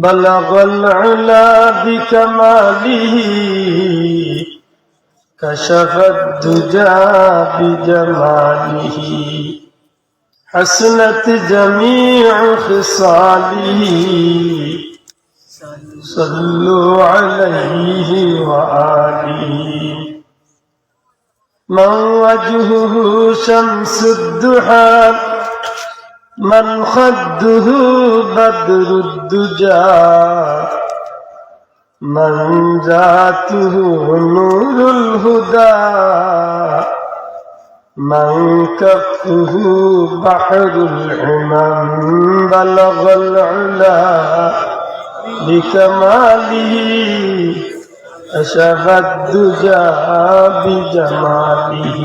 بلغ العلا بكماله كشف الدجى بجماله حسنت جميع خصاله صلوا عليه وآله من وجهه شمس الضحى من خده بدر الدجى من ذاته نور الهدى من كفه بحر العمم بلغ العلا بكماله كشف الدجى بجماله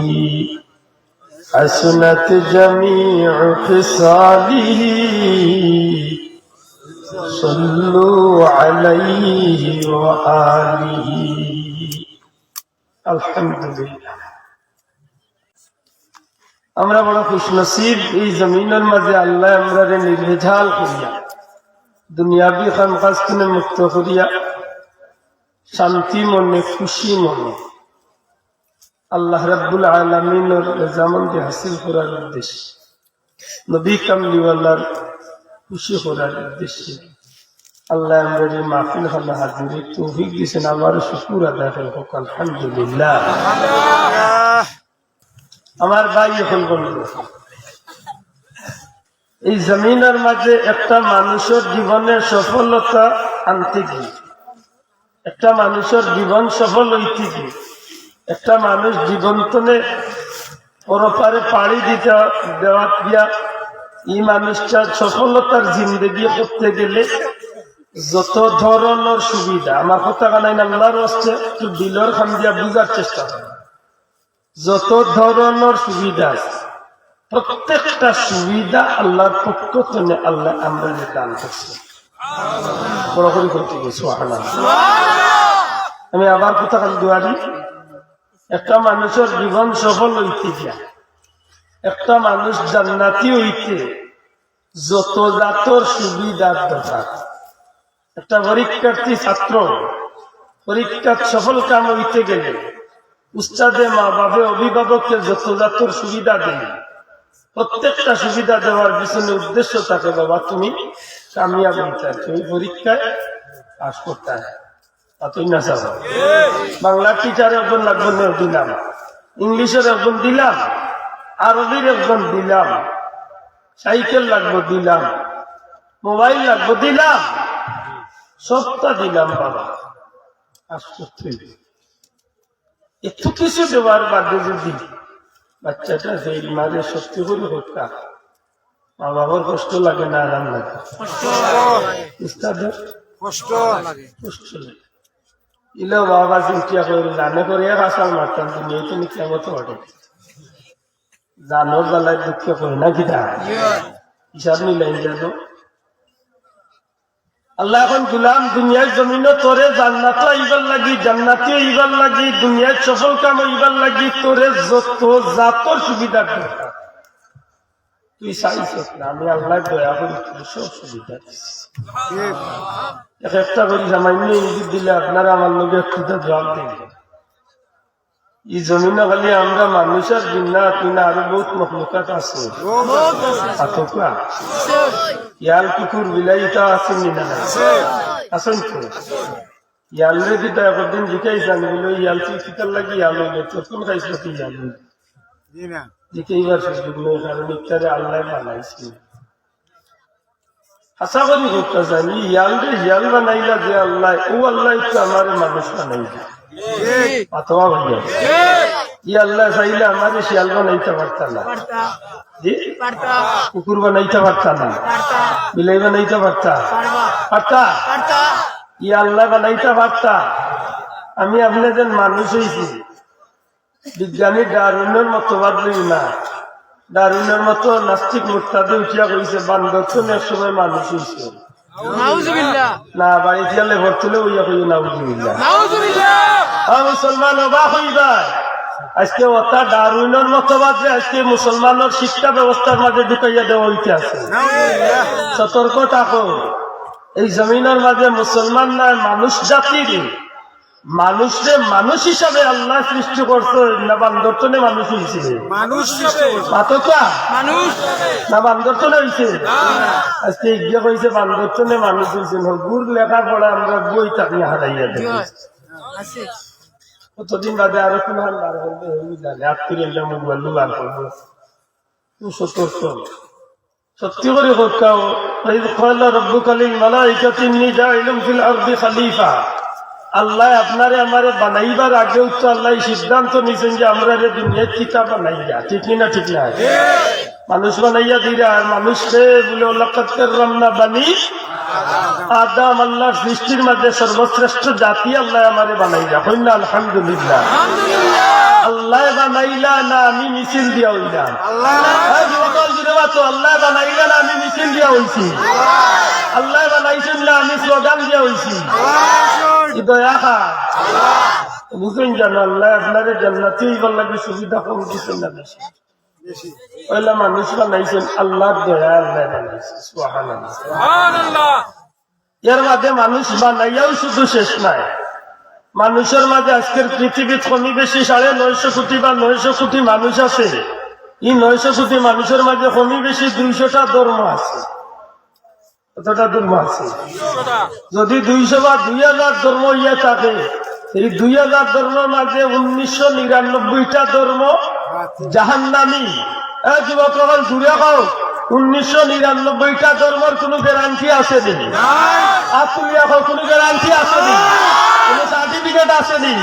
حسنت جميع خصاله صلوا عليه وآله الحمد لله আমরা বড় খুশনসিব এই জমিনের মাঝে আল্লাহ আমরারে নির্ভেজাল করিয়া দুনিয়াবি খামখাজতুনে মুক্ত করিয়া শান্তি মনে খুশি মনে আল্লাহ রাব্বুল আলামিনের রেজামন্দি হাসিল করার উদ্দেশ্যে নবী কামলিওয়ালার খুশি করার উদ্দেশ্যে আল্লাহ আমাদের মাহফিল খানা হাজির তৌফিক দিয়েছেন। আমার শুকর আদায় করব আলহামদুলিল্লাহ। আমার ভাই এখন বলবো এই জমিনের মাঝে একটা মানুষের জীবনের সফলতা আনতে গিয়ে একটা মানুষের জীবন সফল হইতে গিয়ে একটা মানুষ জীবন্তনে পরপারে পাড়ি দিতে দেওয়া দিয়া এই মানুষটার সফলতার জিন্দেগি করতে গেলে যত ধরনের সুবিধা, আমার কথা কানাই আল্লাহর হচ্ছে একটু দিলর খান দিয়া বুঝার চেষ্টা করে, যত ধরনের সুবিধা আছে প্রত্যেকটা সুবিধা আল্লাহর পক্ষ থেকে আল্লাহ আমরা দান করছে। বড় করতে গেছি আমি আবার কথা কাল দুয়ারি একটা মানুষের জীবন সফল হইতে যায় একটা মানুষ জান্নাতি হইতে যত জাতর সুবিধার দরকার। একটা পরীক্ষার্থী ছাত্র পরীক্ষার সফল কাম হইতে গেলে উস্তাদে মা বাবা অভিভাবককে যত জাতর সুবিধা দেয় প্রত্যেকটা সুবিধা দেওয়ার পিছনে উদ্দেশ্য থাকে বাবা তুমি কামিয়াব হইতে তুমি পরীক্ষায় পাস করতে না চাও। বাংলার টিচারে একজন লাগবে না দিলাম, ইংলিশের একজন দিলাম, আরবির একজন দিলাম, সাইকেল লাগবো দিলাম, মোবাইল লাগবো দিলাম, সবটা দিলাম বাবা পাস করতে। এত কিছু দেওয়ার বাদে যদি বাচ্চাটা সেই মাঝে সত্যি করে হত্যা মা বাবার কষ্ট লাগে না আরাম লাগে? কষ্ট লাগে। ইলো বাবা চিন্তা করে জানে করে আসার মারতাম তুমি এই তুমি কেমন ঘটে জানোর বেলায় দুঃখ করে না কিনা হিসাব মিলাই জানো। আল্লাহ এখন গুলাম দুনিয়ার জমিনও তোরে জান্নাত আইবার লাগি জান্নাতি আইবার লাগি দুনিয়ার সফল কাম আইবার লাগি তোরে যত জাতর সুবিধা দরকার তুই চাইছ না। আমি আল্লাহ দয়া করি সব সুবিধা একটা করি সামান্য ইঙ্গিত দিলে আপনারা আমার লোকের খুঁজে জবাব দিন। এই জমিনে খালি আমরা মানুষের বিনা তিনা আরো বহুত মখলুকাত আছে, ইয়াল কুকুর বিলাইটা আছেন না আছেন তো ইয়ালে যেটা একদিন জিকাইছেন বলে ইয়াল চিকিৎসার লাগি ইয়াল হইলে প্রথম খাইছিল কি ইয়াল জিকাইবার সুযোগ নেই কারণ ইত্যাদি আল্লাহ বানাইছিল। আশা করি করতে চান ইয়াল রে ইয়াল বানাইলা যে আল্লাহ ও আল্লাহ একটু আমার মানুষ বানাইলা অথবা ভাইয়া ই আল্লাহ চাইলে আমাদের শিয়াল বানাইতে পারতাম না, কুকুর বানাইতে পারতাম না, বিলাই বানাইতে পারতাম ই আল্লাহ বানাইতে পারতাম। আমি আপনাদের মানুষ হয়েছি বিজ্ঞানী ডারউইনের মতবাদ লই না, ডারউইনের মতো নাস্তিক মুরতাদে উঠিয়া কইছে বান্দর তো এক সময় মানুষ হয়েছে না বাড়ি দিয়ালে ভরতুলে ওইয়া কই নাউজুবিল্লাহ। মুসলমান অবাক হইবা আজকে ওটা ডারউইনের মতবাদ যে আজকে মুসলমানের শিক্ষা ব্যবস্থার মাঝে ঢুকাইয়া দেওয়া হইতে আছে। সতর্ক থাকো এই জমিনের মাঝে মুসলমান নয় মানুষ জাতির মানুষরে মানুষ হিসাবে আল্লাহ সৃষ্টি করছে না বান্দরতনে মানুষ হয়েছে না বান্দরতনে হয়েছে আজকে ইজ্ঞা কইছে বান্দরতনে মানুষ হয়েছে গুড় লেখা পড়া আমরা বই তাকে হারাইয়া দেব কতদিন বাদে আরো কোন হান বার করবে জানে আত্মীয় মোবাইল বার করবো সত্যি করে কোথাও রব্বুকালিল মালাইকাতি ইন্নী জাইলুন ফিল আরদি খলিফা আল্লাহ আপনারে আমারে বানাইবার আগেও তো আল্লাহ সিদ্ধান্ত নিয়েছেন যে আমরা দুনিয়ার কিতাব বানাইয়া ঠিক না ঠিক না মানুষ বানাইয়া দিরা আর মানুষকে বলে লাকাদ কাররামনা বানি আদম আল্লাহর সৃষ্টির মধ্যে সর্বশ্রেষ্ঠ জাতি আল্লাহ আমারে বানাইয়া কই না আলহামদুলিল্লাহ আল্লাহ বানাইলা না আমি মিছিল দিয়া হইলাম আল্লাহ বানাইলা না আমি মিছিল দিয়া হইছি আল্লাহ বানাইছেন না আমি স্লোগান দিয়া হইছি দয়া বুঝলেন জানো আল্লাহ আপনার জান্নাতি হইবার লাগে সুবিধা কম দিচ্ছেন না বেশি পয়লা মানুষ বানাইছেন আল্লাহর দয়া আল্লাহ বানাইছে সুবহানাল্লাহ এর মাঝে মানুষ বানাইয়াও শুধু শেষ নাই মানুষের মাঝে আজকের পৃথিবীর কমি বেশি 950 কোটি বা 900 কোটি মানুষ আছে এই 900 কোটি মানুষের মাঝে কমি বেশি 200টা ধর্ম আছে কতটা ধর্ম আছে যদি 200 বা 2000 ধর্ম ইয়ে থাকে এই 2000 ধর্মের মাঝে 1999টা ধর্ম জাহান্নামী যুবক দূরে হোক 1999টা ধর্মের কোন গ্যারান্টি আছে নি আসলিয়া কোন গ্যারান্টি আছে নি কোন সার্টিফিকেট আছে নি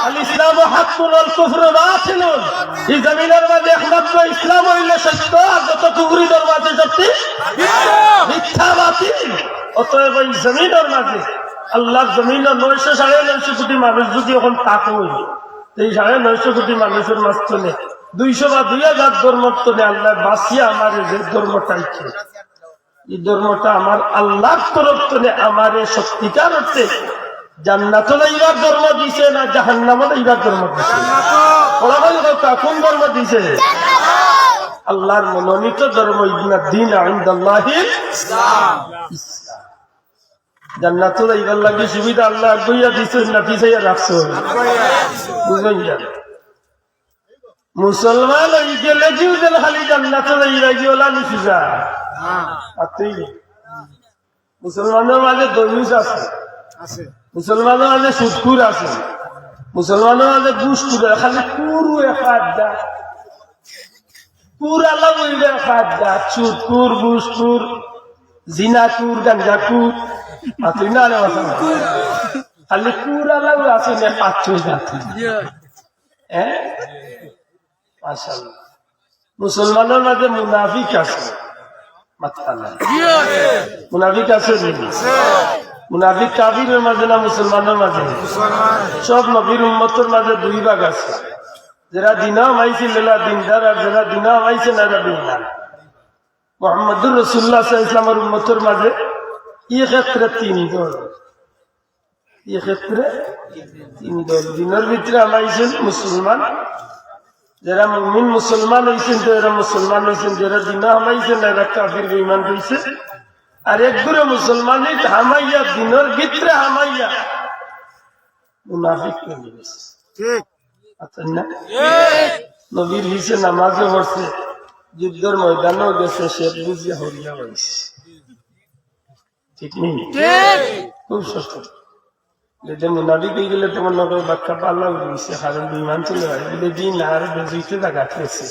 আল ইসলাম হাক্কুন ওয়াল কুফরু বাতিলুন এই জমিনের মধ্যে একমাত্র ইসলাম হইলে সত্য আর যত কুফরি ধর্ম আছে সত্যি মিথ্যা বাতিল অতএব এই জমিনের মাঝে আল্লাহর জমিনের 900 কোটি মানুষ যদি এখন তাকে হইল এই 950 কোটি মানুষের মাঝখানে 200 বা 2000 ধর্মত্বনে আল্লাহ বাঁচিয়ে আমার যে ধর্মটাইছে এই ধর্মটা আমার আল্লাহর তরফ থেকে আমার সত্যিকার অর্থে জান্নাত লাইবার ধর্ম দিছে না জাহান্নাম লাইবার ধর্ম দিছে কোন ধর্ম দিছে আল্লাহর মনোনীত ধর্ম ইন্না দ্বীন ইনদাল্লাহিল ইসলাম জান্নাত লাইবার লাগে সুবিধা আল্লাহ কইয়া দিছে না পিছাইয়া রাখছো বুঝলেন না মুসলমান হই গেলে জিউদেল খালি জান্নাত লাইবা গিওলা নিছিজা আতেই মুসলমানের মাঝে দরুজ আছে মুসলমানের মাঝে সুদকুর আছে মুসলমানের মাঝে ঘুষখুর খালি পুরু একাদা পুরা লাগবে একাদা সুদকুর ঘুষখুর জিনাকুর গাঞ্জাকুর আতেই না রে খালি পুরা লাগবে আছে না 5-6 জাতি মাশাআল্লাহ মুসলমানের মাঝে মুনাফিক আছে মুনাফিক আছে মুনাফিক কাফিরের মাঝে না মুসলমানের মাঝে সব নবীর উম্মতের মাঝে 2 ভাগ আছে যারা দিনা মাইছিল দিনদার আর যারা দিনা মাইছে না দিনদার মুহাম্মদুর রাসূলুল্লাহ সাল্লাল্লাহু আলাইহি ওয়াসাল্লামের উম্মতের মাঝে এই ক্ষেত্রে 3 দল এই ক্ষেত্রে 3 দল দিনের ভিতরে আমাইছেন মুসলমান যারা মুমিন মুসলমান হয়েছেন তো এরা মুসলমান হয়েছেন যারা দিনা হামাইছেন এরা কাফির বেঈমান হয়েছে আর একগুলো মুসলমান হামাইয়া দিনের ভিতরে হামাইয়া মুনাফিক হয়ে গেছে ঠিক আচ্ছা না নবীর হিসে নামাজও পড়ছে যুদ্ধের ময়দানেও গেছে সে বুঝিয়া হরিয়া হয়েছে ঠিক নেই খুব সত্য যেটা মুনাফিক হয়ে গেলে তোমার নগর বাক্কা পাল্লা উঠেছে কারণ বিমান চলে হয় বলে দিন আর বেজুইতে জায়গা খেয়েছে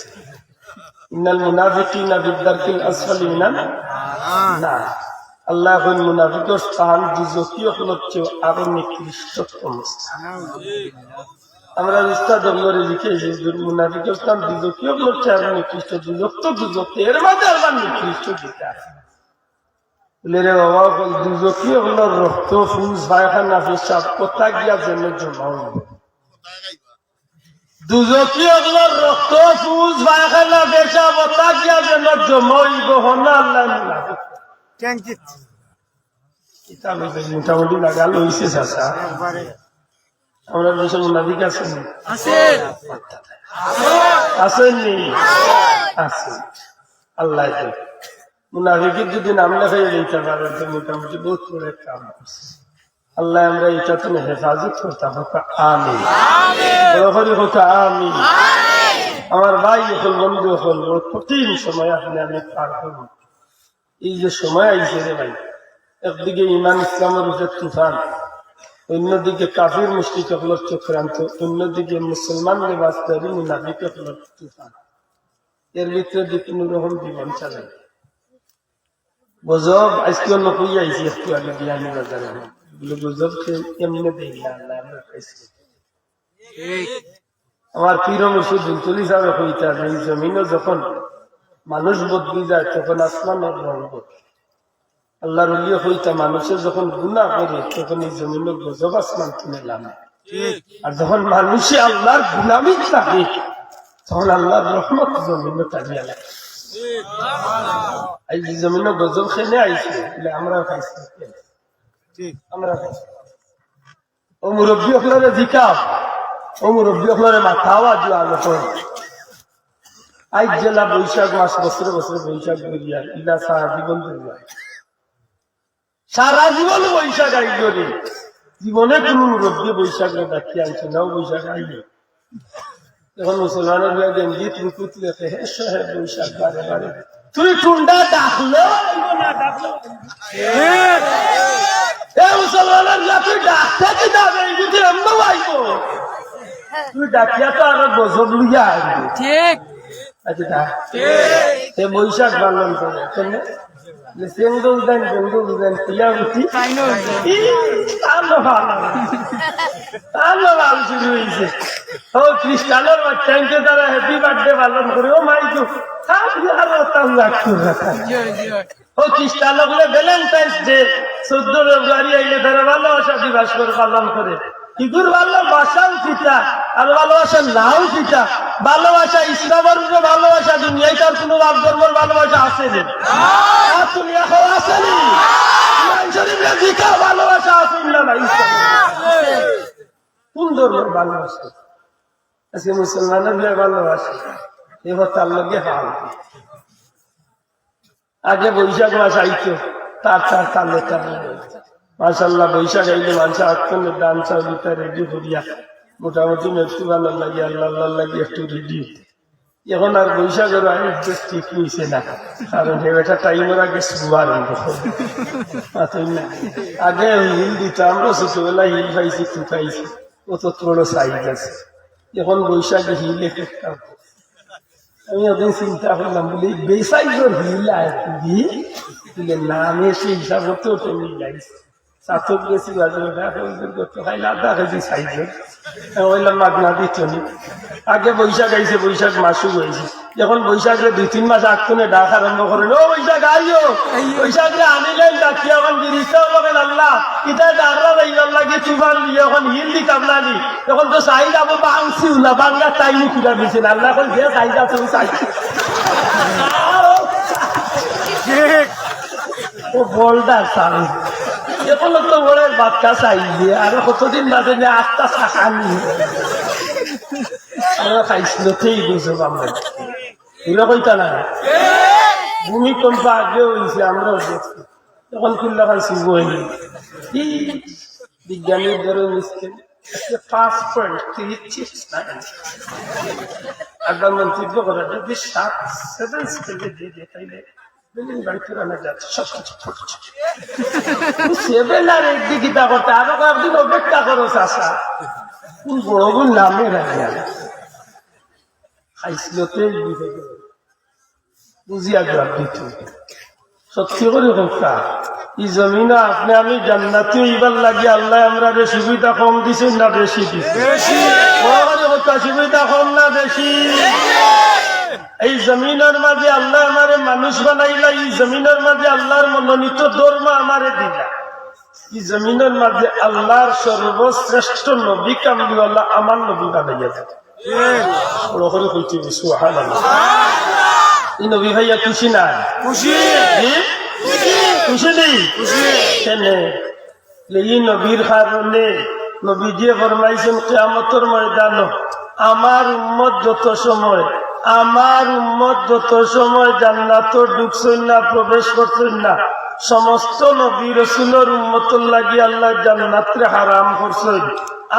ইন্নাল মুনাফিকিনা বিদ্দারকিল আসফালি মিনান না আল্লাহ এখন মুনাফিকের স্থান দুজকীয় হচ্ছে আরো নিকৃষ্টতম আমরা বিস্তার দপ্তরে লিখেছি মুনাফিকের স্থান দুজকীয় হচ্ছে আরো নিকৃষ্ট দুজক তো দুজক এর মাঝে আবার নিকৃষ্ট যেটা আছে রে বাবা দুজকীয় হলো রক্ত ফুস পায়খানা পেশাব কোথা গিয়া যেন জমা হইল দুজকীয় হলো রক্ত ফুস পায়খানা পেশাব কোথা গিয়া যেন জমা হইব হনা আল্লাহ মোটামুটি লাগাল হয়েছে চাষা আমরা দেশের মুনাফিক আছেন আছেননি আছে আল্লাহ মুনাফিকের যদি নাম লেখাই দিতে পারে তো মোটামুটি বহুত বড় কাম করছে। আল্লাহ আমরা এটা তুমি হেফাজত করতাম হোক আমিন, হোক আমিন। আমার ভাই হল বন্ধু হল কঠিন সময় আপনি আমি পার করব। এই যে সময় আইছে রে ভাই, একদিকে ইমান ইসলামের উপরে তুফান, অন্যদিকে কাফির মুশরিক হলো চক্রান্ত, অন্যদিকে মুসলমানদের বাস্তবে মুনাফিক হলো তুফান। এর ভিতরে কোন রকম জীবন চালাই গজব। আজকে অন্য কই আইছি একটু আগে বিয়ানি বাজারে, এগুলো গজব এমনি দেই না আল্লাহ আমরা পাইছি। আমার পীর মুর্শিদ চল্লিশ হাজার কইতা যে এই জমিনও যখন মানুষ বদলি যায় তখন আসমানের রঙ বদলে। আল্লাহর উলিয়া কইতা মানুষের যখন গুনাহ করে তখন এই জমিনের গজব আসমান কিনে লামে, আর যখন মানুষে আল্লাহর গুলামি থাকে তখন আল্লাহর রহমত জমিনে টানিয়া লাগে। এই জমিনে গজব খেলে আইছে আমরা খাইছি, আমরা খাইছি। ও মুরব্বী আপনারা জিকাও, ও মুরব্বী আপনারা মাথাও আজ আলো করে। আজ জেলা বৈশাখ মাস বছরে বছরে বৈশাখ বেরিয়া ইলা সারা জীবন বেরিয়া, সারা জীবন বৈশাখ আইলি। জীবনে কোন মুরব্বী বৈশাখ ডাকি আনছে না, বৈশাখ আইলে যখন মুসলমানের গেঞ্জি তুমি পুতলে বৈশাখ বারে বারে তুমি টুন্ডা ডাকলেও না ডাকলেও মুসলমানের তুই ডাকতে কি যাবে যদি এমন আইব তুই ডাকিয়া তো আরো গজব লইয়া আসবে। ঠিক আচ্ছা, বৈশাখ পালন করে সেঙ্গল দেন বেঙ্গল দেন পিয়া উঠি শুরু হয়েছে। ও খ্রিস্টানের বাচ্চাকে তারা হ্যাপি বার্থডে পালন করে, ও মাইকু ও খ্রিস্টান হলে ভ্যালেন্টাইন্স ডে 14 ফেব্রুয়ারি আইলে তারা ভালোবাসা দিবস করে পালন করে। ইগুর ভালোবাসাও পিতা আর ভালোবাসা নাও পিতা। ভালোবাসা ইসলামের উপরে ভালোবাসা, দুনিয়ায় তার কোন রাত ধর্মের ভালোবাসা আসেনি, তুমি এখন আসেনি ভালোবাসা আসেন না কোন ধর্মের ভালোবাসা আজকে মুসলমানের ভালোবাসা এবার তার লোকে হাল। আগে বৈশাখ মাস আইতো তার তালে তালে মাশাআল্লাহ বৈশাখ আইলে মানুষ আত্মনের দান চাউলিটা রেডি করিয়া মোটামুটি একটু ভালো লাগে আল্লাহ লাগে একটু রেডি। এখন আর বৈশাখের আয়োজন ঠিক নিয়েছে না, কারণ এটা টাইমের আগে শুরুবার আগে হিল দিত। আমরা ছোটবেলায় হিল পাইছি টুকাইছি, অত বড় সাইজ আছে। এখন বৈশাখে হিল একটা আমি ওদিন চিন্তা করলাম বলি বেসাইজের হিল আইলে না, আমি সেই হিসাব করতে ওটা নিয়ে যাইছি। চাতক গেছি আধা কেজি সাইজের ওইলাম মাগনা দিত নি। আগে বৈশাখ আইছে, বৈশাখ মাসও হয়েছে। যখন বৈশাখে 2-3 মাস আগনে ডাক আরম্ভ করেন, ও বৈশাখ আইও বৈশাখে আনিলেন ডাকি এখন জিনিসটাও বলেন আল্লাহ এটা ডাকরা রইবার লাগে তুফান দিয়ে এখন হিল দি কামলানি। তখন তো চাই যাবো বাংছিও না, বাংলার টাইমও খুঁজা দিয়েছেন আল্লাহ এখন যে চাই যাচ্ছে চাই ও বলদার চাই এখন তো বলে বাচ্চা চাইবে আরো কতদিন বাদে যে আটটা চাকানি আমরা খাইছিল সেই বুঝব। আমরা এগুলো কইতা না ভূমিকম্প আগে হয়েছে আমরাও দেখছি, তখন খুললা খাইছি বইনি বিজ্ঞানীর ধরে মিশছে 5.36 আগাম মন্তব্য করা যদি 7-7 স্কেলে দিয়ে দেখাইলে বিল্ডিং বাড়ি ফেরানো যাচ্ছে সেভেন আর একদিকে তা করতে আরো কয়েকদিন অপেক্ষা করো চাষা কোন বড় বোন নামে রাখি খাইছিলতে বুঝিয়া জবাব দিত। সত্যি করে কথা এই জমিনে আপনি আমি জান্নাতি হইবার লাগে আল্লাহ আমরা সুবিধা কম দিছেন না বেশি দিছে? সুবিধা কম না বেশি? এই জমিনের মাঝে আল্লাহ আমারে মানুষ বানাইলা, এই জমিনের মাঝে আল্লাহর মনোনীত ধর্ম আমারে দিলা, এই জমিনের মাঝে আল্লাহর সর্বশ্রেষ্ঠ নবী কামলিওয়াল্লাহ আমার নবী বানাইয়া থাকে। এই নবী ভাইয়া খুশি না? খুশি খুশি নেই এই নবীর কারণে নবীজি ফরমাইছেন কিয়ামতের ময়দান আমার উম্মত যত সময় আমার উম্মত যত সময় জান্নাত ঢুকছেন না, প্রবেশ করছেন না, সমস্ত নবী রাসূলের উম্মতের লাগি আল্লাহ জান্নাতরে হারাম করছেন।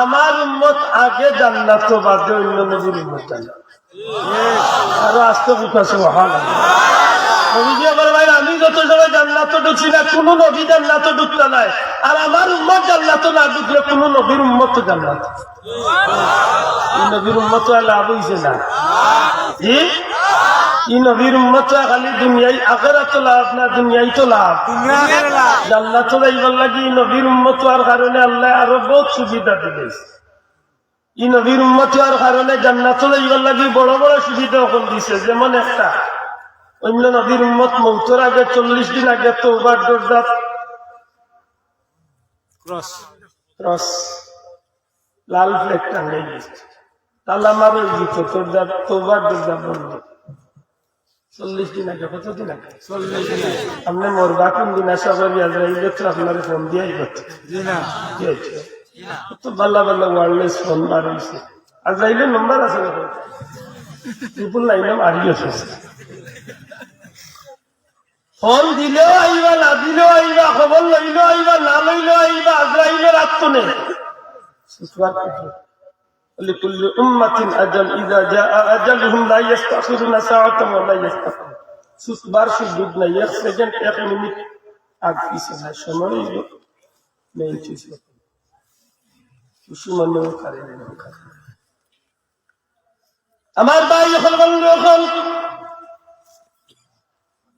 আমার উম্মত আগে জান্নাত, বাদে অন্য নবীর উম্মত জান্নাত। আরো আস্তে বুঝা সুবহানাল্লাহ। নবীজি আমার ভাই, আমি যত সময় জান্নাত ঢুকছি না, কোন নবী জান্নাত ঢুকতে নাই, আর আমার উম্মত জান্নাত না ঢুকলে কোন নবীর উম্মত জান্নাত। নবীর উম্মত লাভ হইছে না, ই নবীর উম্মত খালি দুনিয়ায় আখিরাত লাভ না, দুনিয়ায় তো লাভ, জান্নাত যাইবার লাগি নবীর উম্মত হওয়ার কারণে আল্লাহ আরো বহুত সুবিধা দিয়েছে। ই নবীর উম্মত হওয়ার কারণে জান্নাত যাইবার লাগি বড় বড় সুবিধা এখন দিছে। যেমন একটা, অন্য নবীর উম্মত মৌতের আগে 40 দিন আগে তওবার দরজা ক্রস লাল ফ্লেগ টাঙ্গাই দিচ্ছে, তালা মারো দিত, তওবার দরজা বন্ধ। 40 দিন আগে, কতদিন আগে? 40 দিন আগে। আপনি মরবা কোন দিন আসা করি আজরাইলে তো আপনার ফোন দিয়াই করছে, তো বাল্লা বাল্লা ওয়ারলেস ফোন বার হয়েছে। আজরাইলের নম্বর আছে, ট্রিপল লাইনে মারিয়েছে। ফোন দিলেও আইবা, না দিলেও আইবা, খবর লইলেও আইবা, না লইলেও আইবা, আজরাইলের আত্মনে لكل أمة أجل إذا جاء أجلهم لا يستأخرون ساعة ولا يستقدمون। সুতবার সুযোগ নাই, 1 সেকেন্ড 1 মিনিট আগ পিছনে সময় নেই। আমার ভাই এখন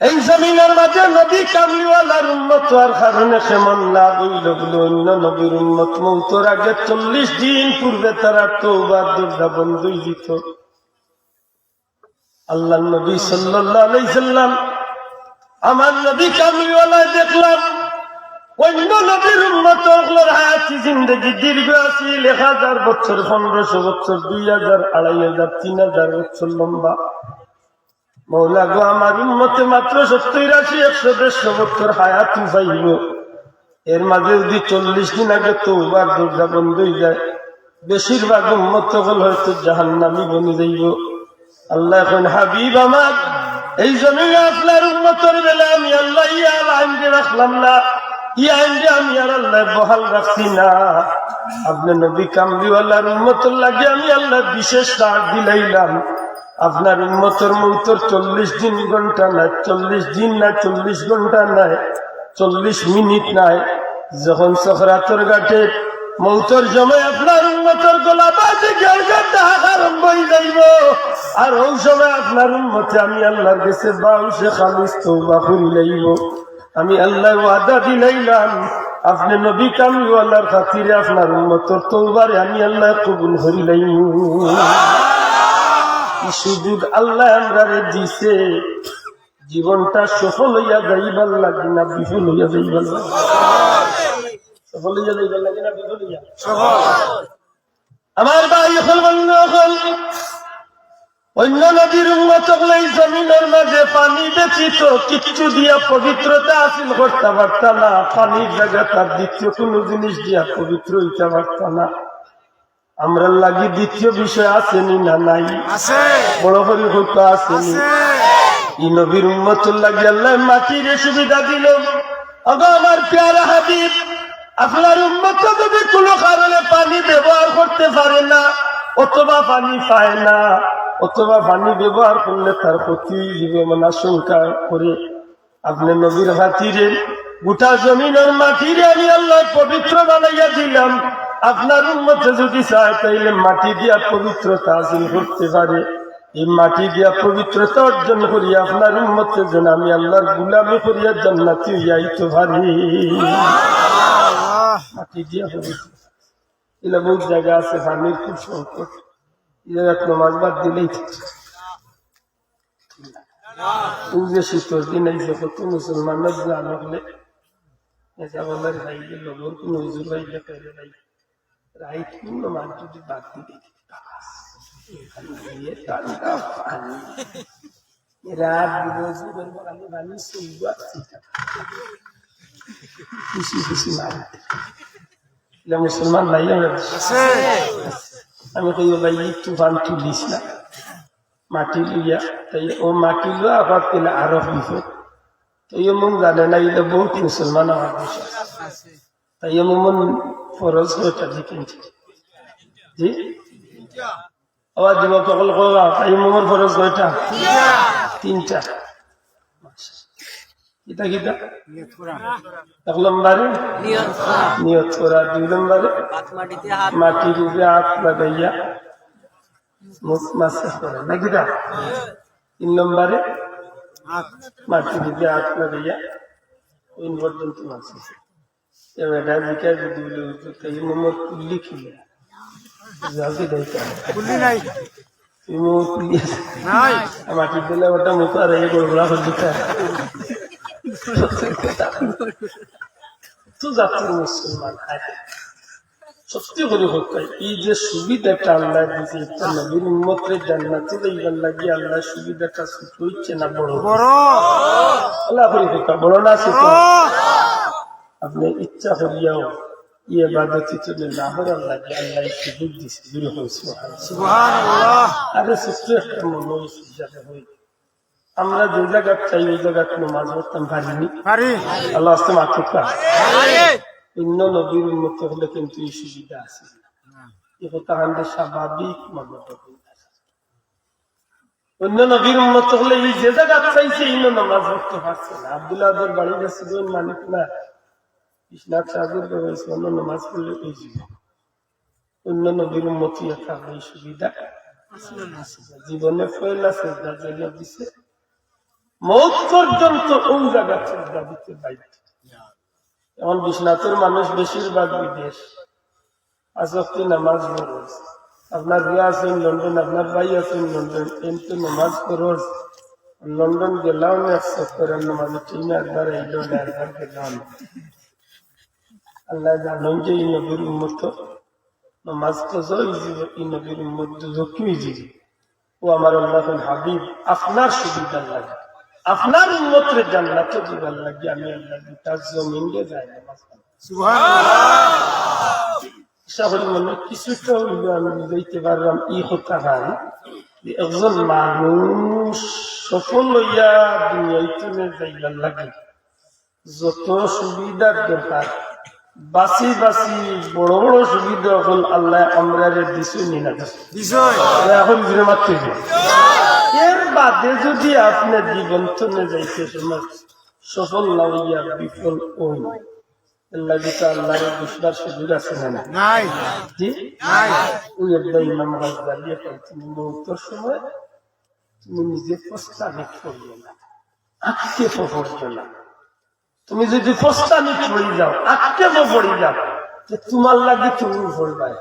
এই জমিনের মাঝে নবী কামলিওয়ালার উম্মত হওয়ার কারণে কেমন লাভ হইল বলে, অন্য নবীর উম্মত মৌতের আগে 40 দিন পূর্বে তারা তওবার দরজা বন্ধ দিত। আল্লাহ নবী সাল্লাল্লাহু আলাইহি সাল্লাম, আমার নবী কামলিওয়ালা দেখলাম অন্য নবীর উম্মত গুলোর হায়াতি জিন্দেগি দীর্ঘ আছিল, 1000 বছর, 1500 বছর, 2000, 2500, 3000 বছর লম্বা। মৌলা গো, আমার উম্মতে মাত্র 70, 80, 100, 150 বছর হায়াত পাইব। এর মাঝে যদি 40 দিন আগে তওবার দরজা বন্ধ হয়ে যায়, বেশিরভাগ উম্মত হল হয়তো জাহান্নামী বনে যাইব। আল্লাহ এখন, হাবিব আমার, এই জমিনে আপনার উম্মতের বেলা আমি আল্লাহ ইয়ার আইন রাখলাম না, ই আইন আমি আর আল্লাহ বহাল রাখছি না। আপনি নবী কামলিওয়ালার উম্মতের লাগে আমি আল্লাহ বিশেষ রাগ দিলাইলাম। আপনার উম্মতের মৌতের 40 দিন ঘন্টা নাই, 40 দিন নাই, 40 ঘন্টা নাই, 40 মিনিট নাই। যখন সখরাতের ঘাটে মৌতের জমে আপনার উম্মতের গলা বাজে আরম্ভ হয়ে যাইব, আর ওই সময় আপনার উম্মতে আমি আল্লাহর কাছে বাউসে খালিস তওবা করি লাইব। আমি আল্লাহ ওয়াদা দিলাইলাম, আপনি নবী কামলিওয়ালার খাতিরে আপনার উম্মতের তওবারে আমি আল্লাহ কবুল করি লাইব। সুযোগ আল্লাহ আমরারে দিছে, জীবনটা সফল হইয়া যাইবার লাগে না বিফল হইয়া যাইবার লাগে? সফল হইয়া যাইবার লাগে না বিফল হইয়া? আমার ভাই অন্য নদীর উন্মত এই জমিনের মাঝে পানি ব্যতীত কিচ্ছু দিয়া পবিত্রতা হাসিল করতে পারত না। পানির জায়গা তার দ্বিতীয় কোন জিনিস দিয়া পবিত্র হইতে পারত না। আমরা লাগি দ্বিতীয় বিষয় আসেনি না নাই? বড় করি হইতো আসেনি। ই নবীর উম্মতুর লাগি আল্লাহ মাটির সুবিধা দিল। অগো আমার প্যারা হাবিব, আপনার উম্মত যদি কোনো কারণে পানি ব্যবহার করতে পারে না, অথবা পানি পায় না, অথবা পানি ব্যবহার করলে তার ক্ষতি জীবন আশঙ্কা করে, আপনি নবীর হাতিরে গোটা জমিনের মাটিরে আমি আল্লাহ পবিত্র বানাইয়া দিলাম। আপনার উম্মতে যদি চায় তাইলে মাটি দিয়া পবিত্রতা হাসিল করতে পারে। এই মাটি দিয়া পবিত্রতা অর্জন করিয়া আপনার উম্মতে যেন আমি আল্লাহর গুলামি করিয়া জান্নাতি হইয়াইতে পারি। মাটি দিয়া পবিত্র এগুলা বহুত জায়গা আছে, পানির খুব সংকট। এক নমাজ বাদ দিলেই শীতর দিন আইসে কত মুসলমানের জান হলে বলার ভাইলে লগর কোন হুজুর ভাইলে পেরে ভাই রাইট কোন মান যদি বাদ দিতে রাত খুশি খুশি মারতে মুসলমান ভাই আমি কই ভাই একটু পান তুলিস না, মাটি লইয়া তাই ও মাটি লোয়া আবার পেলে আরো বিপদ তাই মন জানে না এটা বহুত মুসলমান আমার বিষয় তাই মন ফরজ হয়েটা কিনছে জি আবার যুবক সকল কবা তাই মন ফরজ হয়েটা তিনটা কিতা কিতা এক নম্বরে নিয়ত করা, 2 নম্বরে মাটির উপরে হাত লাগাইয়া মাসা করা না কিতা, 3 নম্বরে মাটির উপরে হাত লাগাইয়া ওই পর্যন্ত মাছ এবার জিকা যদি তাই মোমো তুললি খিলে যাকে দেখতে মাটির দিলে ওটা মুখ আর এই গোড়া দিতে তো জাতির মুসলমান সত্যি করে হোক এই যে সুবিধাটা আল্লাহ দিয়েছে একটা নবীর উম্মতের জান্নাতে যাইবার লাগিয়ে আল্লাহ সুবিধাটা ছোট হচ্ছে না বড় আল্লাহ করে হোক বড় না ছোট আপনি ইচ্ছা করিয়াও ইয়ে বাদতি চলে না হওয়ার লাগে আল্লাহ সুযোগ দিচ্ছে দূরে হয়েছে আরে ছোট্ট একটা মনে হিসাবে হই আমরা যে জায়গা চাই ওই জায়গা নামাজ পড়তাম পারিনি আল্লাহ আসতে মাত্র অন্য নবীর উন্মত হলে কিন্তু এই সুবিধা আছে এ কথা আমাদের স্বাভাবিক মনে অন্য নবীর উন্মত হলে এই যে জায়গা চাইছে এই নামাজ পড়তে পারছে না আব্দুল্লাহদের বাড়ি গেছে মানিক না ইসলাম চাদর ব্যবস্থা অন্য নামাজ পড়লে এই অন্য নবীর উন্মত থাকলে এই সুবিধা জীবনে ফয়লা শ্রদ্ধা জায়গা দিছে মৌত পর্যন্ত ওই জায়গা শ্রদ্ধা দিতে বাইরে এমন বিশ্বনাথের মানুষ বেশিরভাগ বিদেশ আজকে নামাজ ফরজ আপনার বিয়া আছেন লন্ডন আপনার ভাই আছেন লন্ডন কিন্তু নামাজ ফরজ লন্ডন গেলাও না অ্যাকসেপ্ট করেন নামাজ ঠিক একবার এইলো না একবার গেলাম আল্লাহ জানেন যে এই নবীর উম্মত নামাজ তো এই নবীর উম্মত যুক্তি জীবী ও আমার আল্লাহ হাবিব আপনার সুবিধা লাগে আপনার উম্মতের জান্নাতে দিবার লাগে আমি আল্লাহ তার জমিনে যাই নামাজ মনে কিছুটা হইলে আমি বুঝাইতে পারলাম ই কথা ভাই একজন মানুষ সফল হইয়া দুনিয়াইতে যাইবার লাগে যত সুবিধার দরকার বাসি বাসি বড় বড় সুবিধা হল আল্লাহ আমরা দিছই নিনা এখন ঘুরে মারতে এর বাদে যদি আপনার জীবন তনে যাইতে সময় সফল না হইয়া বিফল ওই আল্লাহ বুঝবার সুযোগ আছে না জি ওই একটা ইমাম গাজদালি তুমি মৌতের সময় তুমি নিজে প্রস্তাবিত করিও না আক্ষেপ করিও না তুমি যদি প্রস্তাবিত হয়ে যাও আক্ষেপ পড়ে যাও যে তোমার লাগে তুমি ভরবাই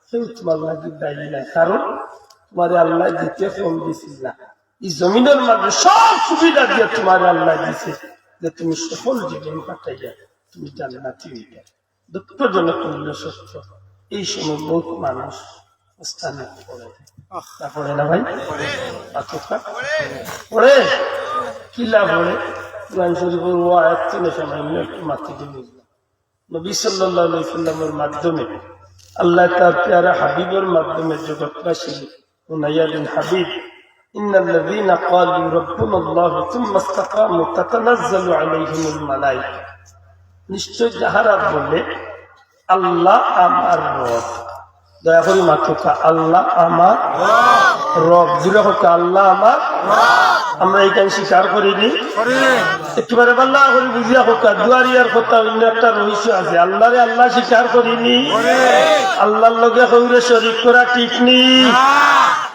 কেউ তোমার লাগে দায়ী নাই কারণ তোমার আল্লাহ দিতে কম দিছিল না এই জমিনের মাঝে সব সুবিধা দিয়ে তোমার আল্লাহ দিছে যে তুমি সফল জীবন কাটাইয়া তুমি জান্নাতি হইয়া দুঃখজনক মূল্য সত্য এই সময় বহু মানুষ প্রস্তাবিত করে পড়ে না ভাই পড়ে কি লাভ হলে কোরআন শরীফের ও আয়াত থেকে সামান্য একটু মাথা দিয়ে বুঝলাম নবী সাল্লাল্লাহু আলাইহি সাল্লামের মাধ্যমে আল্লাহ তার প্যারা হাবিবের মাধ্যমে জগৎবাসী উনাইয়া বিন হাবিব ইন্নাল্লাযীনা ক্বালু রাব্বুনাল্লাহু সুম্মা ইসতাকামু তাতানাজ্জালু আলাইহিমুল মালায়েকা নিশ্চয় যাহারা বলে আল্লাহ আমার রব দয়া করে মাথা আল্লাহ আমার রব জুড়ে হোক আল্লাহ আমার আমরা এইখানে স্বীকার করিনি একেবারে আল্লাহ করে বুঝিয়া হোক দুয়ারিয়ার কথা অন্য একটা রহস্য আছে আল্লাহরে আল্লাহ স্বীকার করিনি আল্লাহর লগে কৌরে শরীক করা ঠিক নেই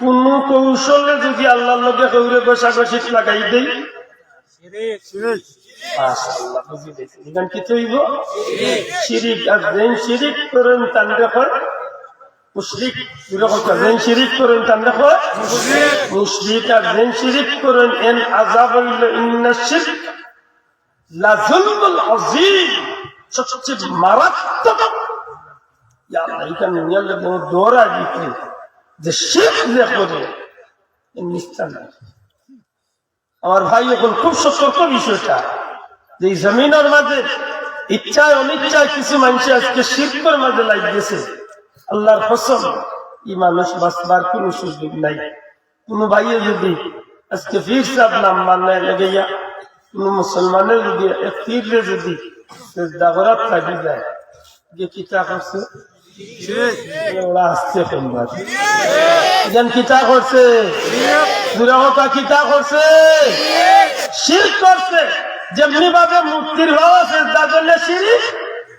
কোন কৌশলে যদি আল্লাহর লগে কৌরে বসাবসি লাগাই দেই মাশাআল্লাহ বুঝি দিয়েছি এখান কি তৈব শিরিক আর যেন শিরিক করেন তান দেখো মুশরিক বিরহ যেন শিরিক করেন তান দেখো মুশরিক আর যেন শিরিক করেন এন আযাব হইল ইন্না শিরক লা যুলমুল আযীম সবচেয়ে মারাত্মক ইয়া আল্লাহ এখানে নিয়ালে বড় দৌড়া দিতে যে শিরক যে করে নিস্তার না আমার ভাই এখন খুব সতর্ক বিষয়টা যে জমিনের মাঝে ইচ্ছায় অনিচ্ছায় কিছু মানুষ আজকে শিরকের মাঝে লাগিয়েছে আল্লাহর কসম এই মানুষ বাঁচবার কোন সুযোগ নাই কোন ভাইয়ে যদি আজকে ফির সাহেব নাম মান্নায় লেগে যা, কোন মুসলমানের যদি এক তীরে যদি দাগরাত থাকি যায় যে কিতা করছে ওরা আসছে কোনবার যেন কিতা করছে দুরাহতা কিতা করছে শিরক করছে। যেমনি ভাবে মূর্তির ভাব সেজদা করলে শিরক,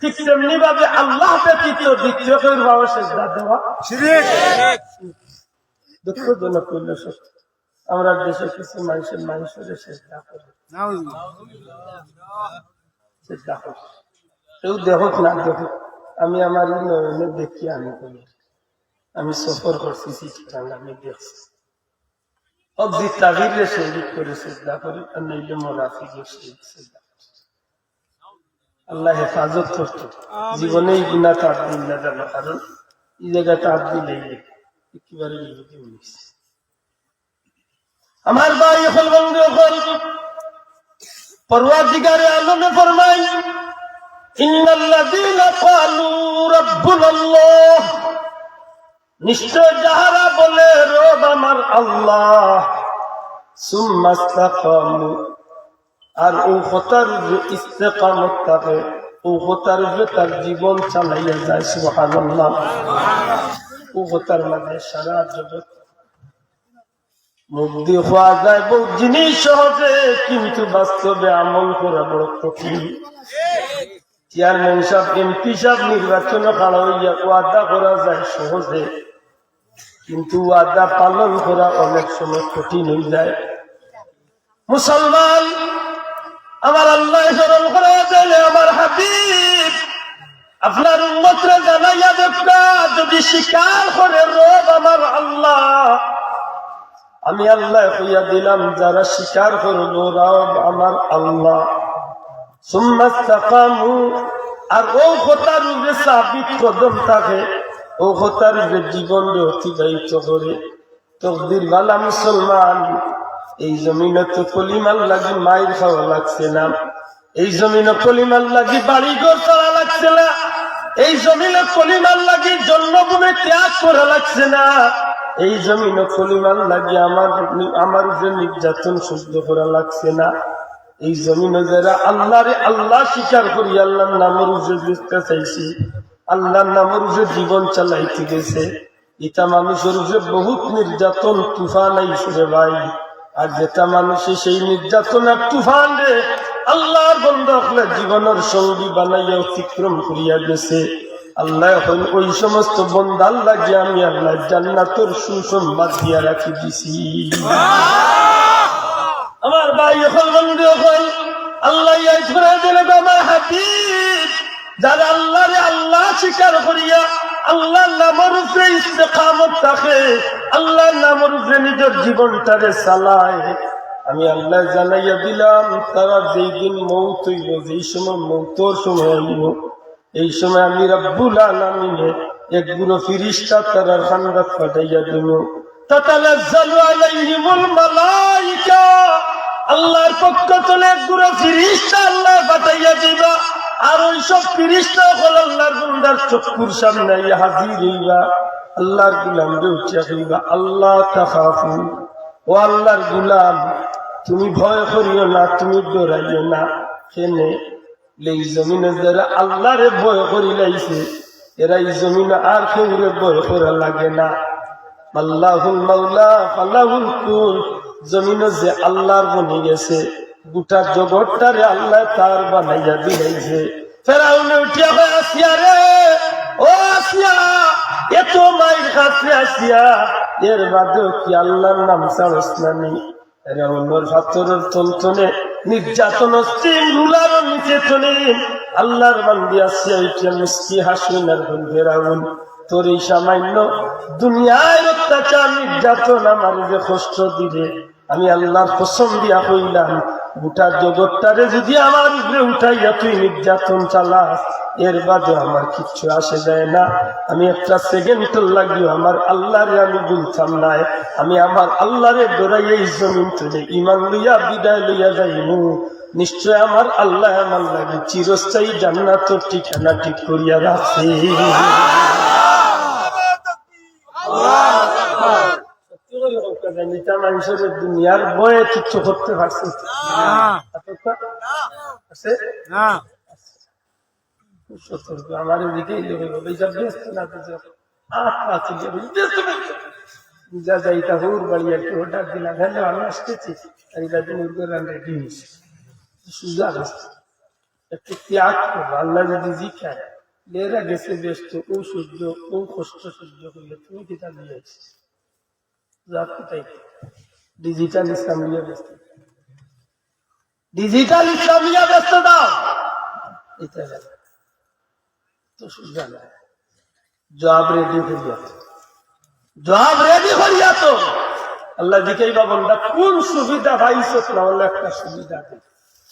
ঠিক তেমনি ভাবে আল্লাহ ব্যতীত দ্বিতীয় কেউ ভাব সেজদা দেওয়া শিরক। দুঃখজনক হইল সত্য, আমরা দেশে কিছু মানুষের চেষ্টা করি, কেউ দেখুক না দেখুক, আমি আমার নয়নে দেখি আমি করি, আমি সফর করছি চিঠিখান আমি দেখছি অবধি তাবিরে শহীদ করে চেষ্টা করি, আর নইলে মোনাফিকের শহীদ চেষ্টা করি। আল্লাহ হেফাজত করতো, জীবনে এই গুণা তার দিন না জানো, কারণ এই জায়গা তার দিলে একেবারে বিরোধী হয়েছে। আমার ভাই এখন বন্ধু এখন পরওয়ারদিগারে আলমে ফরমাই ইন্নাল্লাযীনা ক্বালু রাব্বুনাল্লাহ, নিশ্চয় যাহারা বলে রব আমার আল্লাহ, সুম্মা ইসতাকামু, আর ও কথার ইস্তেকামত থাকে, ও কথার তার জীবন চালাইয়া যায়, সুবহানাল্লাহ। ও কথার মাঝে সারা জগৎ মুক্তি হওয়া যায় বহু জিনিস সহজে, কিন্তু বাস্তবে আমল করা বড় কঠিন। চেয়ারম্যান সাহেব এমপি সাহেব নির্বাচনে খাড়া হইয়া ওয়াদা করা যায় সহজে, কিন্তু ওয়াদা পালন করা অনেক সময় কঠিন হয়ে যায়। মুসলমান আমার আল্লাহ স্মরণ করা দিলে আমার হাবিব আপনার উম্মতরে জানাইয়া দেখা, যদি স্বীকার করে রব আমার আল্লাহ, আমি আল্লাহ কইয়া দিলাম যারা স্বীকার করবো রব আমার আল্লাহ, সুম্মা ইসতাকামু, আর ও কথার উপরে সাবিত কদম থাকে, ও কথার উপরে জীবন অতিবাহিত করে। তকদির বালা মুসলমান, এই জমিনে তো কলিমার লাগি মায়ের খাওয়া লাগছে না, এই জমিনে কলিমার লাগি বাড়ি ঘর করা লাগছে না, এই জমিনে কলিমার লাগি জন্মভূমি ত্যাগ করা লাগছে না, এই জমিনে কলিমার লাগি আমার যে নির্যাতন সহ্য করা লাগছে না, এই জমিনে যারা আল্লাহরে আল্লাহ স্বীকার করি আল্লাহর নামের উপরে বুঝতে চাইছি, আল্লাহর নামের উপরে জীবন চালাইতে গেছে, এটা মানুষের উপরে বহুত নির্যাতন তুফান আইছে রে ভাই। আর যেটা মানুষে সেই নির্যাতন আর তুফান রে আল্লাহর বন্ধা হলে জীবনের সঙ্গী বানাইয়া অতিক্রম করিয়া গেছে, আল্লাহ এখন ওই সমস্ত বন্দার লাগিয়ে আমি আল্লাহ জান্নাতের সুসংবাদ দিয়া রাখি দিছি। আমার ভাই এখন বন্ধু এখন আল্লাহ আমার হাবিব যারা আল্লাহরে আল্লাহ স্বীকার করিয়া আল্লাহর নামের উপরে ইস্তেকামত থাকে, আল্লাহর নামের উপরে নিজের জীবনটারে চালায়, আমি আল্লাহ জানাইয়া দিলাম তারা যেই দিন মৌত হইব, যেই সময় মৌতর সময় হইব, এই সময় আমি রব্বুল আলামিনে একগুলো ফিরিস্তা তারার খান্দাত পাঠাইয়া দেব, তাতানাজ্জালু আলাইহিমুল মালাইকা, আল্লাহর পক্ষ থেকে একগুলো ফিরিস্তা আল্লাহ পাঠাইয়া দিবা, আর ওই সব ফিরিস্তা হল আল্লাহর বান্দার চক্ষুর সামনে হাজির হইবা, আল্লাহর গোলামরে উঠিয়া হইবা, আল্লাহ তাখাফু, ও আল্লাহর গোলাম তুমি ভয় করিও না, তুমি ডরাইও না। কেনে এই জমিনে যারা আল্লাহরে ভয় করি লাইছে, এরা এই জমিনে আর কেউরে ভয় করা লাগে না। আল্লাহুল মাওলা ফালাহুল কুল, জমিনে যে আল্লাহর বনে গেছে, গোটা জগৎটারে আল্লাহ তার বানাইয়া দিয়েছে। ফেরাউনে উঠিয়া হয় আসিয়া রে, ও আসিয়া এত মায়ের কাছে আসিয়া, এর বাদেও কি আল্লাহর নাম ছাড়স নানি? ফেরাউনের পাথরের তন্তনে নির্যাতন রুলার নিচে চলে আল্লাহর বান্দি আসিয়া উঠিয়া মুস্কি হাসুন আর ফেরাউন তোর এই সামান্য দুনিয়ায় অত্যাচার নির্যাতন আমার যে কষ্ট দিলে, আমি আল্লাহর কসম দিয়া কইলাম গোটা জগৎটারে যদি আমার উপরে উঠাইয়া তুই নির্যাতন চালাস, এর বাদে আমার কিচ্ছু আসে যায় না। আমি একটা সেকেন্ড লাগিও আমার আল্লাহরে আমি বলতাম না, আমি আমার আল্লাহরে দৌড়াইয়া এই জমিন তুলে ইমান লইয়া বিদায় লইয়া যাইমু। নিশ্চয় আমার আল্লাহ আমার লাগে চিরস্থায়ী জান্নাতের ঠিকানা ঠিক করিয়া রাখছে। নিতা মানুষের দুনিয়ার বয়ে কিচ্ছু করতে পারছে আছে সতর্ক আমার এদিকে ব্যস্ত না যা যাইতা হুর বাড়ি আর কি ওটা দিলাম হ্যাঁ আমি আসতেছি রেডি হয়েছি সুযোগ আসছে একটু ত্যাগ করবো আল্লাহ যদি জিখায় লেরা গেছে ব্যস্ত ও সহ্য ও কষ্ট সহ্য করলে তুমি কিতা দিয়েছি ডিজিটাল ইসলামিয়া ব্যস্ত ডিজিটাল ইসলামিয়া ব্যস্ত দাও এটা তো সুযোগ জবাব রেডি করিয়া জবাব রেডি করিয়া তো আল্লাহ জিকাইবা বন্ধা কোন সুবিধা পাইছ না হলে একটা সুবিধা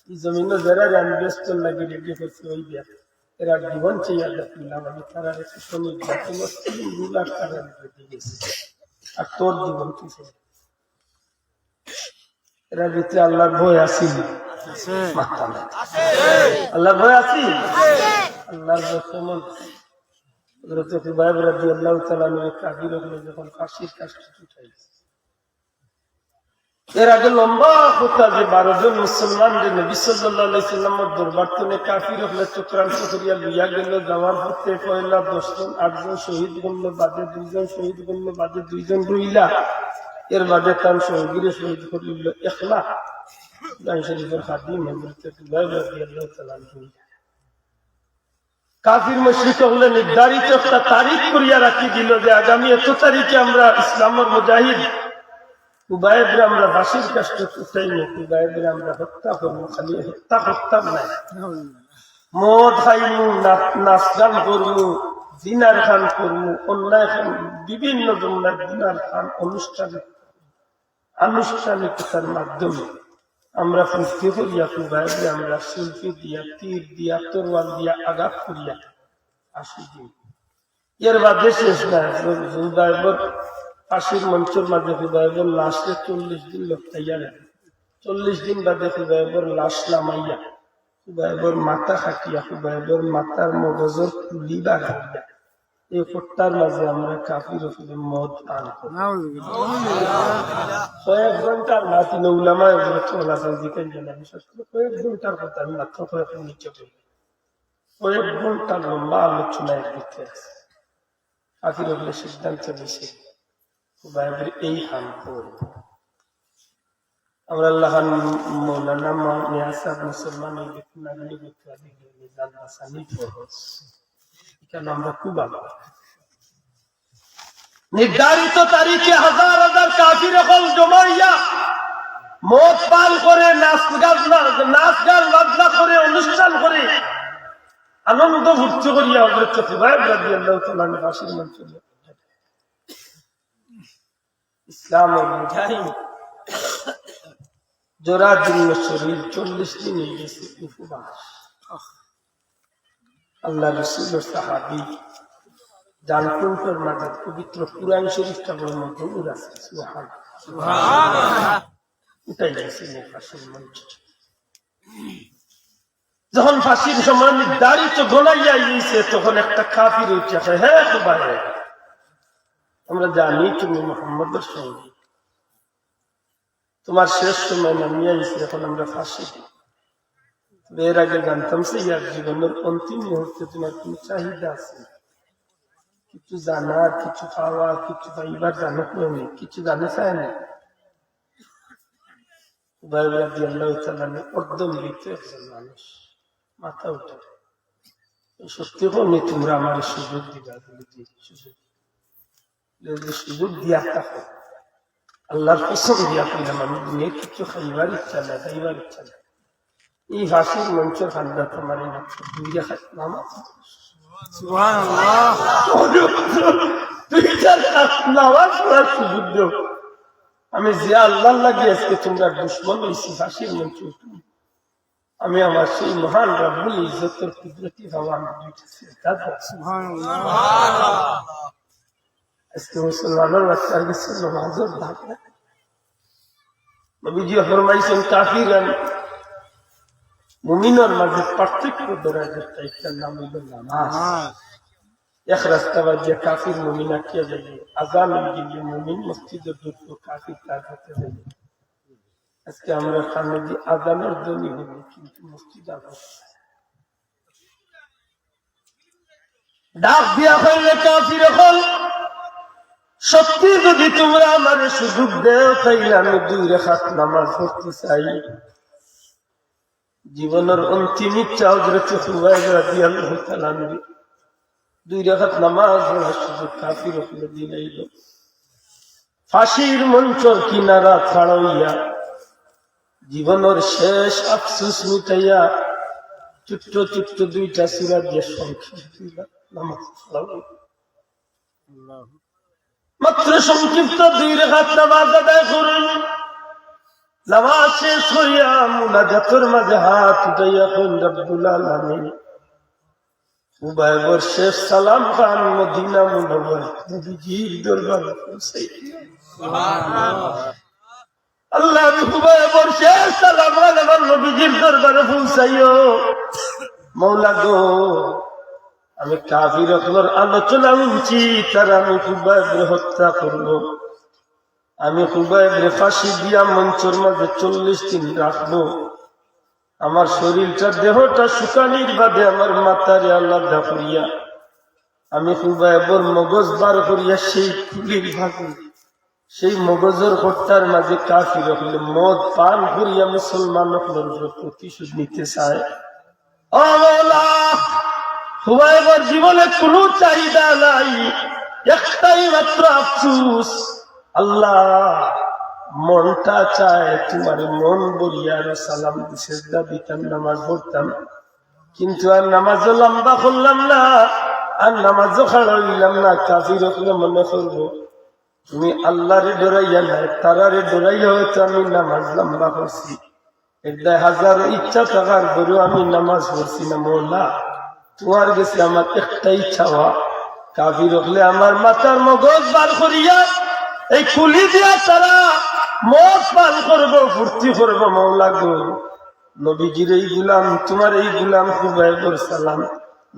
এই জমিনে যারা আমি ব্যস্ত লাগে রেডি করছি ওই বিয়া এরা জীবন চেয়ে দেখলাম আমি তারা একটু শুনি তোমার 3 লাখ টাকা রেডি গেছে আর তোর জীবন কি ছিল এরা ভিতরে আল্লাহর ভয় আসিল আল্লাহর ভয় আসি আল্লাহর ভয় কেমন যখন ফাঁসির কাজটা উঠাইছে এর আগে লম্বা কথা যে 12 জন মুসলমান যে নবী সাল্লাল্লাহু আলাইহি সাল্লামের দরবার থেকে কাফির হলে চক্রান্ত করিয়া লইয়া গেল যাওয়ার পথে পয়লা 10 জন 8 জন শহীদ গণ্য বাদে 2 জন শহীদ গণ্য বাদে 2 জন রইলা এর বাদে তার শহীদরে শহীদ করিল একলা গান শরীফের খাদিম হযরত সুবাইব রাদিয়াল্লাহু তাআলা কাফির মুশরিক হলে নির্ধারিত একটা তারিখ করিয়া রাখি দিল যে আগামী 1 তারিখে আমরা ইসলামের মুজাহিদ উবাইদরে আমরা ফাঁসির কাজটা উঠাইনি উবাইদরে আমরা হত্যা করবো খালি হত্যা নাই মদ খাইমু নাচ গান করবো জিনার খান করবো অন্যায় খান বিভিন্ন জন্মের জিনার খান আনুষ্ঠানিকতার মাধ্যমে আমরা ফুর্তি করিয়া উবাইদরে আমরা শিল্পী দিয়া তীর দিয়া তরোয়াল দিয়া আঘাত করিয়া আসি দিন এর বাদে শেষ নাই উবাইদর ফাঁসির মঞ্চের মাঝে হুবাইবর লাশকে 40 দিন লটকাইয়া রাখে 40 দিন বাদে হুবাইবর লাশ নামাইয়া হুবাইবর মাথা খাটিয়া হুবাইবর মাথার মগজের তুলি বাগাইয়া এই ফোট্টার মাঝে আমরা কাফির হলে মদ পান করি কয়েক ঘন্টার মাতি উলামায়ে ওলা জিকাই জানা বিশেষ করে কয়েক ঘন্টার কথা আমি মাত্র কয়েক নিচে করি কয়েক ঘন্টার লম্বা আলোচনায় ভিতরে আছে কাফির হলে সিদ্ধান্ত নিছে এই হান আমরা আল্লাহ মৌলানা মিয়াসাব মুসলমান আমরা খুব নির্ধারিত তারিখে হাজার হাজার কাফির এখন জমাইয়া মদ পান করে নাচ গান লজ্জা করে অনুষ্ঠান করে আনন্দ ভুর্তি করিয়া হযরত সুবাইব রাদিয়াল্লাহু তাআলা ফাঁসির মঞ্চে ইসলামের মুজাহিদ জোড়া জীর্ণ শরীর 40 দিন হয়ে গেছে উপবাস আল্লাহ রাসূল ও সাহাবী জানকুন্টর মাঝে পবিত্র কুরআন শরীফটা বড় মধুর আছে সুবহানাল্লাহ উঠাই গেছে ফাঁসির মঞ্চে যখন ফাঁসির সময় নির্ধারিত গোলাইয়া গিয়েছে তখন একটা কাফির উঠে আসে হ্যাঁ সুবহানাল্লাহ আমরা জানি তুমি মুহাম্মদের সঙ্গে তোমার শেষ সময় নামিয়ে আইছে এখন আমরা ফাঁসি এর আগে জানতাম সে ইয়ার জীবনের অন্তিম মুহূর্তে তোমার কোন চাহিদা আছে কিছু জানার কিছু খাওয়া কিছু পাইবার জানো কেউ কিছু জানে চায় না অর্ধমিলিত একজন মানুষ মাথা উঠে সত্যি কমে তোমরা আমার সুযোগ দিবা বলে সুযোগ দিয়া থাকো আল্লাহর কসম দিয়া কইলাম আমি দুনিয়ার কিছু খাইবার ইচ্ছা না খাইবার ইচ্ছা না এই ফাঁসির মঞ্চের খান্দা তোমার দুইটা নাম আছে আমি যে আল্লাহ লাগে আজকে তোমরা দুশ্মন হয়েছি ফাঁসির মঞ্চে আমি আমার সেই মহান রব্বুল ইজ্জতের কুদরতি ভাবা আজকে মুসলমানের বাচ্চার কাছে নামাজের ভাগ নবীজি ফরমাইছেন কাফির মুমিনের মাঝে পার্থক্য ধরা একটা নাম হইল নামাজ এক রাস্তা বাজে কাফির মুমিন আঁকিয়া যাইবে, আজান গিয়ে মুমিন মসজিদের ঢুকলো, কাফির তার হাতে যাইবে। আজকে আমরা সামনে দিয়ে আজানের ধ্বনি হইবে, কিন্তু মসজিদ আজান ডাক দিয়া হইলে কাফির হল, সত্যি যদি তোমরা আমার সুযোগ দেও তাইলে আমি 2 রাকাত নামাজ পড়তে চাই। জীবনের অন্তিম ইচ্ছা হযরত খুবাইব রাদিয়াল্লাহু তাআলা 2 রাকাত নামাজ পড়ার সুযোগ কাফির হলে দিলাইল। ফাঁসির মঞ্চর কিনারা ছাড়াইয়া জীবনের শেষ আফসোস মিটাইয়া ছোট্ট ছোট্ট 2টা সূরা দিয়ে সংক্ষিপ্ত নামাজ পড়াইল। মাত্র সংক্ষিপ্ত 2 রাকাত নামাজ আদায় করুন। নামাজ শেষ হইয়া মুনাজাতের মাঝে হাত উঠাইয়া কোন রব্বুল আলামিন খুবাইবর শেষ সালাম খান মদিনা মুনawwar নবীজির দরবারে পৌঁছাইয়া সুবহানাল্লাহ। আল্লাহর খুবাইবর শেষ সালাম খান আমার নবীজির দরবারে পৌঁছাইও। মওলা গো, আমি কাফিরদের আলোচনা শুনছি, তারা আমি খুবাইবরে হত্যা করব, আমি খুবাইবরে ফাঁসি দিয়া মঞ্চের মাঝে 40 দিন রাখবো। আমার শরীরটা দেহটা শুকানির বাদে আমার মাথারে আলাদা করিয়া আমি খুবাইবর মগজ বার করিয়া সেই কুলির ভাগে সেই মগজের হত্যার মাঝে কাফির হলে মদ পান করিয়া মুসলমান হলের প্রতিশোধ নিতে চায়। ও মওলা, খুবাইবর জীবনে কোনো চাহিদা নাই, একটাই মাত্র আফসোস, আল্লাহ মনটা চায় তোমার মন বলিয়া সালাম সেজদা দিতাম, নামাজ পড়তাম, কিন্তু আর নামাজও লম্বা করলাম না, আর নামাজও খাড়া হইলাম না। কাফির হলে মনে করবো তুমি আল্লাহরে ডরাইয়া নাই, তারারে ডরাইয়া হয়তো আমি নামাজ লম্বা করছি, 1000 ইচ্ছা থাকার পরেও আমি নামাজ পড়ছি না। মওলা, তোমার কাছে আমার একটাই চাওয়া, কাফির হলে আমার মাথার মগজ বার করিয়া এই কুলি দিয়া তারা মদ পান করবো, ফুর্তি করবো। মওলা গো, নবীজির এই গুলাম, তোমার এই গুলাম খুবাইবর সালাম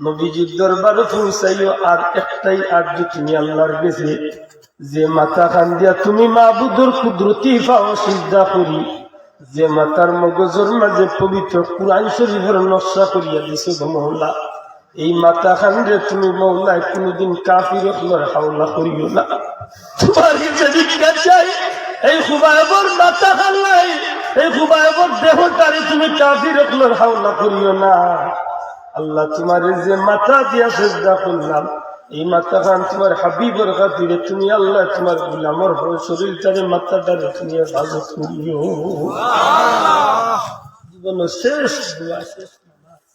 নবীজির দরবারে পৌঁছাইও। আর একটাই আরজু, তুমি আল্লাহর কাছে যে মাথা খান দিয়া তুমি মাবুদুর কুদরতি পাও সিজদা করি, যে মাথার মগজের মাঝে পবিত্র কুরআন শরীফের নকশা করিয়া দিছো গো মওলা, এই মাথা খান রে তুমি মওলা কোনদিন কাফির হলে হাওলা করিও না। তোমার কাছে ভিক্ষা চাই, এই খুবাইবর মাথা খান নাই, এই খুবাইবর দেহটারে তুমি কাফির হলে হাওলা করিও না। আল্লাহ, তোমার যে মাথা দিয়া সিজদা করলাম, এই মাথা খান তোমার হাবিবের খাতিরে তুমি আল্লাহ তোমার গোলামর শরীরটারে মাথাটারে তুমি হেফাজত করিও। জীবন শেষ দোয়া, শেষ নামাজ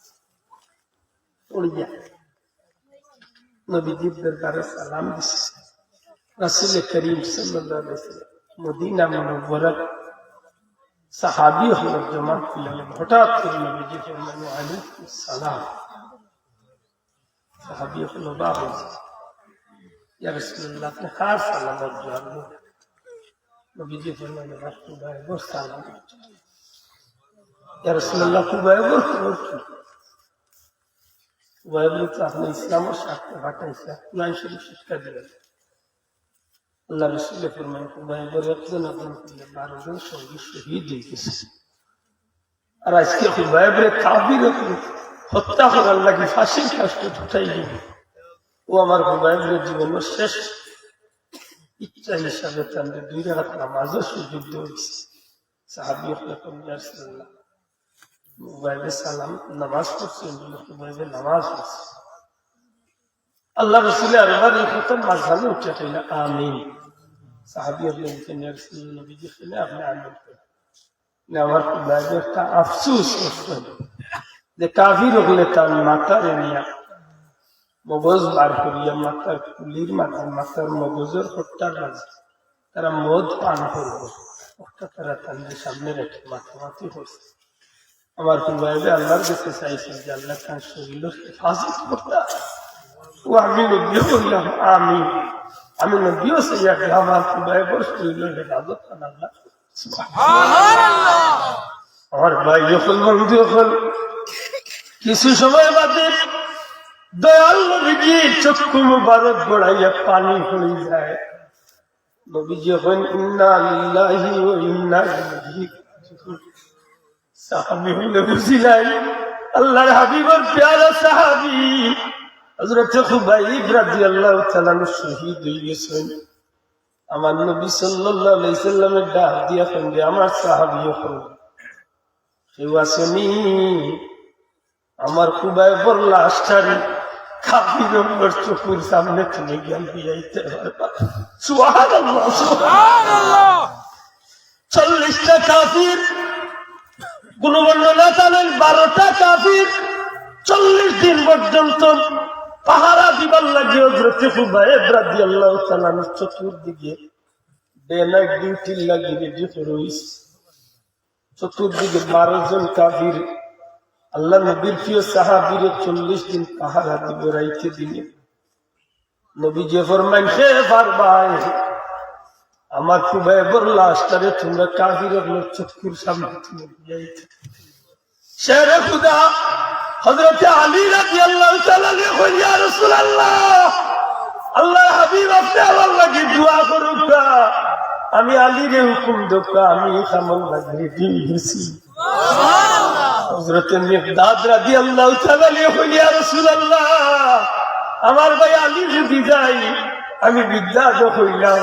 পড়িয়া নবীজির দরবারে সালাম দিছে। রাসূল করিম সাল্লাল্লাহু আলাইহি ওয়াসাল্লাম মদিনা মুনawwara সাহাবী হলেন জমাত করলেন। হঠাৎ করে নবীজি ফরমালেন আলাইকুম সালাম। সাহাবী হল অবাক হয়েছে, ইয়া রাসূলুল্লাহ, আপনি কার সালামের জবাব দিলেন? নবীজি ফরমালেন খুবাইবর সালাম। ইয়া রাসূলুল্লাহ, খুবাইবর খবর কি? খুবাইবর তো আপনি ইসলামের সাথে ঘটাইছে, কুরআন শরীফ শিক্ষা দিলেন। আল্লাহ রাসূল ফরমান খুবাইবর একজন আপন করলে 12 জন সঙ্গী শহীদ হয়ে গেছে। আর আজকে খুবাইবরে কাফির হত্যা করার লাগি ফাঁসির কাজটা ঢুকাই দিবে। ও আমার খুবাইবরের জীবনের শেষ ইচ্ছা হিসাবে তাদের 2 রাকাত নামাজও সুযোগ দিয়েছে। সাহাবী হলেন ইয়া রাসূলুল্লাহ, খুবাইবে সালাম নামাজ পড়ছেন, খুবাইবে নামাজ পড়ছে। আল্লাহ রাসূল আরবার এই প্রথম মাঝখানে উঠে গেলেন আমিন। সাহাবী হলেন ইয়া রাসূলুল্লাহ, নবীজি বললেন আপনি আমিন করেন না। আমার খুবাইবে একটা আফসোস করতেন যে কাফির হলে তার মাথার নিয়া মগজ বার করিয়া মাথার কুলির মাঝে মাথার মগজের হত্যার মাঝে তারা মদ পান করবো, ওটা তারা তাদের সামনে রেখে মাথামাতি করছে। আমার খুবাইবে আল্লাহর কাছে চাইছে যে আল্লাহ তার শরীরের হেফাজত করতে। ও আমি নবীও বললাম আমিন, আমি নবীও চাইয়া আমার খুবাইবর শরীরের হেফাজত করেন আল্লাহ। আমার ভাই যখন বন্ধু যখন কিছু সময় বাদে দয়াল নবীজি চক্ষু মুবারক গড়াইয়া পানি হয়ে যায়। নবীজি হন ইন্না লিল্লাহি ওয়া ইন্না ইলাইহি রাজিউন। সাহাবী হলে বুঝিলাই আল্লাহর হাবিবের প্যারা সাহাবী হযরত খুবাইব রাদিয়াল্লাহু তাআলা শহীদ হয়ে গেছেন। আমার নবী সাল্লাল্লাহু আলাইহি সাল্লামের ডাক দিয়া সঙ্গে আমার সাহাবী হল কেউ আসেনি, আমার খুবাইবর লাশটারি কাফিরের চোখের সামনে তুমি জ্ঞান দিয়াইতে পারবা। সুবহানাল্লাহ, সুবহানাল্লাহ। 40টা কাফির, কোন বর্ণনা জানেন 12টা কাফির 40 দিন পর্যন্ত পাহারা দিবার লাগে হযরত খুবাইব রাদিয়াল্লাহু তাআলা চতুর্দিকে ডে নাইট ডিউটি লাগিয়ে রেডি রইছে। চতুর্দিকে 12 জন কাফির আল্লাহ নবীর প্রিয় সাহাবীর 40 দিন পাহারা দিব রাইতে দিনে। নবীজি ফরমান হে পারবাই আমার খুবাইবর লাশটারে তোমরা কাফিরের চক্ষুর সামনে তুমি যাইতে। শেরে খুদা হযরত আলী রাদিয়াল্লাহু তাআলা কইলেন ইয়া রাসূলুল্লাহ, আল্লাহর হাবিব আপনি আমার লাগি দোয়া করুন, আমি আলীরে হুকুম দেব, আমি কামল লাগি দিয়েছি। সুবহানাল্লাহ। হযরত মিকদাদ রাদিয়াল্লাহু তাআলা কইলেন ইয়া রাসূলুল্লাহ, আমার ভাই আলী যদি যাই আমি বিদ্যাত হইলাম,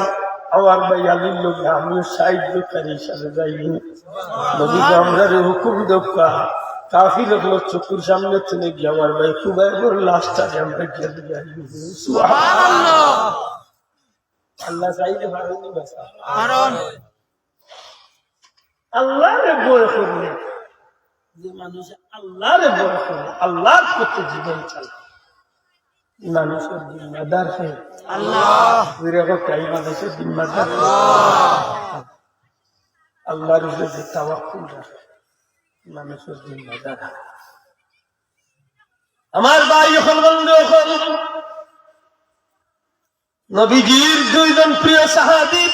আমার ভাই আলীর লোক আমিও সাহায্যকারী হিসাবে যাইনি। নবীজি আমরা হুকুম দেব, কাফিরের লোক চোখের সামনে থেকে গিয়ে আমার ভাই খুবাইবর লাশটাকে আমরা গিয়ে দিয়ে আসবো। সুবহানাল্লাহ। আল্লাহ চাইলে পারেনি বাসা, আল্লাহরে ভয় করলে যে মানুষ আল্লাহরে ভয় করে আল্লাহর প্রতি জীবন চালায় মানুষের জিম্মাদার হে আল্লাহ। মানুষের জিম্মাদার আল্লাহর উপরে তাওয়াক্কুল রাখে মানুষের জিম্মাদার। আমার ভাই এখন বন্ধু, এখন নবীজির 2 জন প্রিয় সাহাবী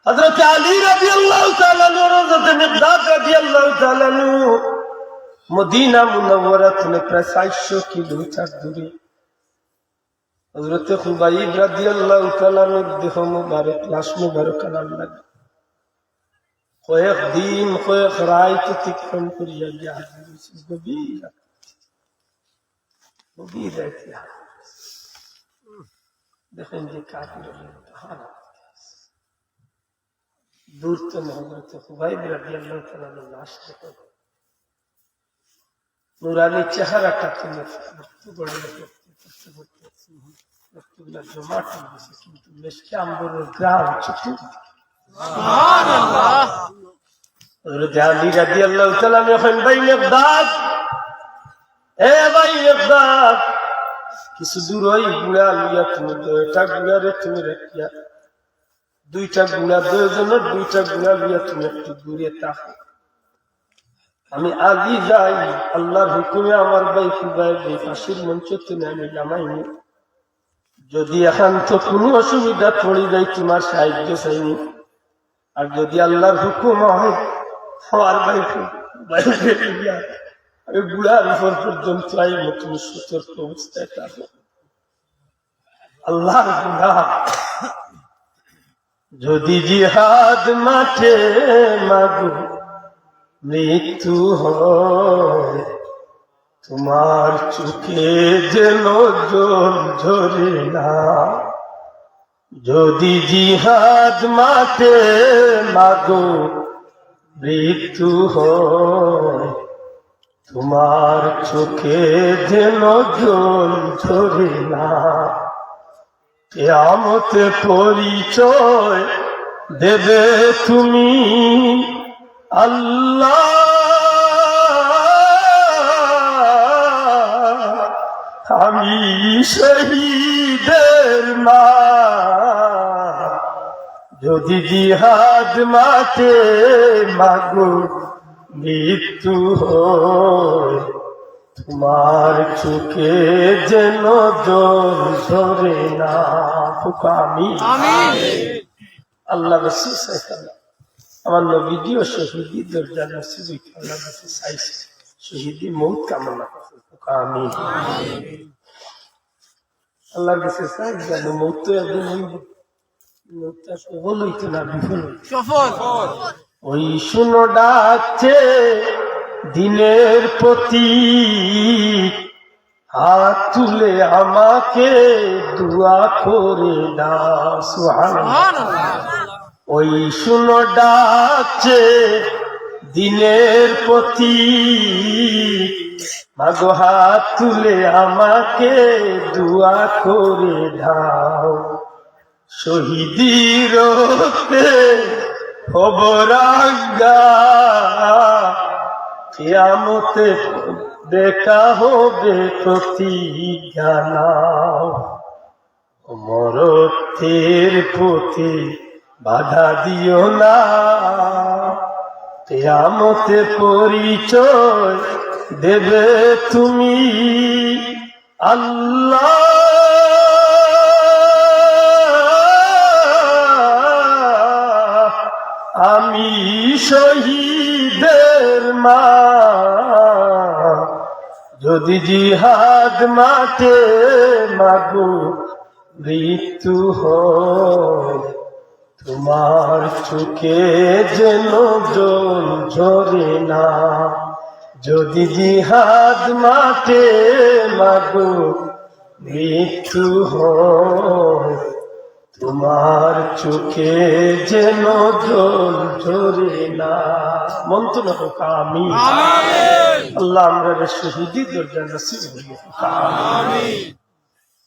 হযরত আলী রাদিয়াল্লাহু তাআলা আর হযরত মিকদাদ রাদিয়াল্লাহু তাআলা মদিনা মুনাওয়ারা থেকে প্রায় 400 কিলোমিটার দূরে। হযরত খুবাইব রাদিয়াল্লাহু তাআলা দেহ মুবারক লাশ মুবারক আল্লাহ কয়েক দিন কয়েক রাত অতিক্রম করিয়া গিয়া গভীর রাতে দেখেন যে কাফিরের দূর থেকে হযরত খুবাইব রাদিয়াল্লাহু তাআলা লাশ দেখে নুরানি চেহারাটা তুমি রক্ত গড়ে রক্তগুলা জমাট হয়ে গেছে, কিন্তু মেশকে আম্বরের গ্রাম চতুর্দিকে। সুবহানাল্লাহ। হযরত আলী রাদিয়াল্লাহু তাআলা এখন ভাই মিকদাদ, এ ভাই মিকদাদ কিছু দূর হই গুড়া লইয়া তুমি এটা গুড়ারে তুমি রাখিয়া 2টা গুড়া 2 জনের 2টা গুড়া লইয়া তুমি একটু দূরে থাকো, আমি আলী যাই আল্লাহর হুকুমে আমার ভাই খুবাইব ফাঁসির মঞ্চ তুমি আমি নামাইনি, যদি এখন তো কোনো অসুবিধা পড়ে যায় তোমার সাহায্য চাইনি, আর যদি আল্লাহর হুকুম হয় আমার ভাই আমি বুড়ার উপর পর্যন্ত আইব, তুমি সতর্ক অবস্থায় থাকো। আল্লাহর বুড়া যদি জিহাদ মাঠে মাগো মৃত্যু হয়, তোমার চোখে যেন জল ঝরে না, যদি জিহাদ মাঠে মাগো মৃত্যু হয়, তোমার চোখে যেন জল ঝরে না, কিয়ামতে পরিচয় দেবে তুমি আল্লাহ, আমি শহীদের মা, যদি জিহাদ মাঠে মাগো মৃত্যু হয়, তোমার চোখে যেন জল ঝরে না। আল্লাহ রাসূল আমার নবীজিও শহীদি দরজা নসিব আল্লাহ চাইছে, শহীদি মৌত কামনা করছে। আমিন। আল্লাহর কাছে চাই জানো মৌত তো একদিন হইব, মৌতটা সফল হইতো না বিফল হইতো। ওই শুনো ডাকছে দিনের প্রতি, হাত তুলে আমাকে দুয়া করে দাও। সুবহানাল্লাহ। ওই শুনো ডাকছে দিনের প্রতি, মাগো হাত তুলে আমাকে দুয়া করে দাও। শহীদি রক্তে হব রাঙ্গা, কিয়ামতে দেখা হবে প্রতিজ্ঞা নাও। মরতের পথে বাধা দিও না, কিয়ামতে পরিচয় দেবে তুমি। আল্লাহ আমি শহীদের মা, যদি জিহাদ মাঠে মাগো মৃত্যু হয়, তোমার চোখে যেন জল ঝরে না। যদি জিহাদ মাঠে মাগো মৃত্যু হয়, তোমার চোখে যেন জল ঝরে না। মন তো না হোক আমিন। আল্লাহ আমরা শহীদদের জন্য নসিব করিয়ে আমিন।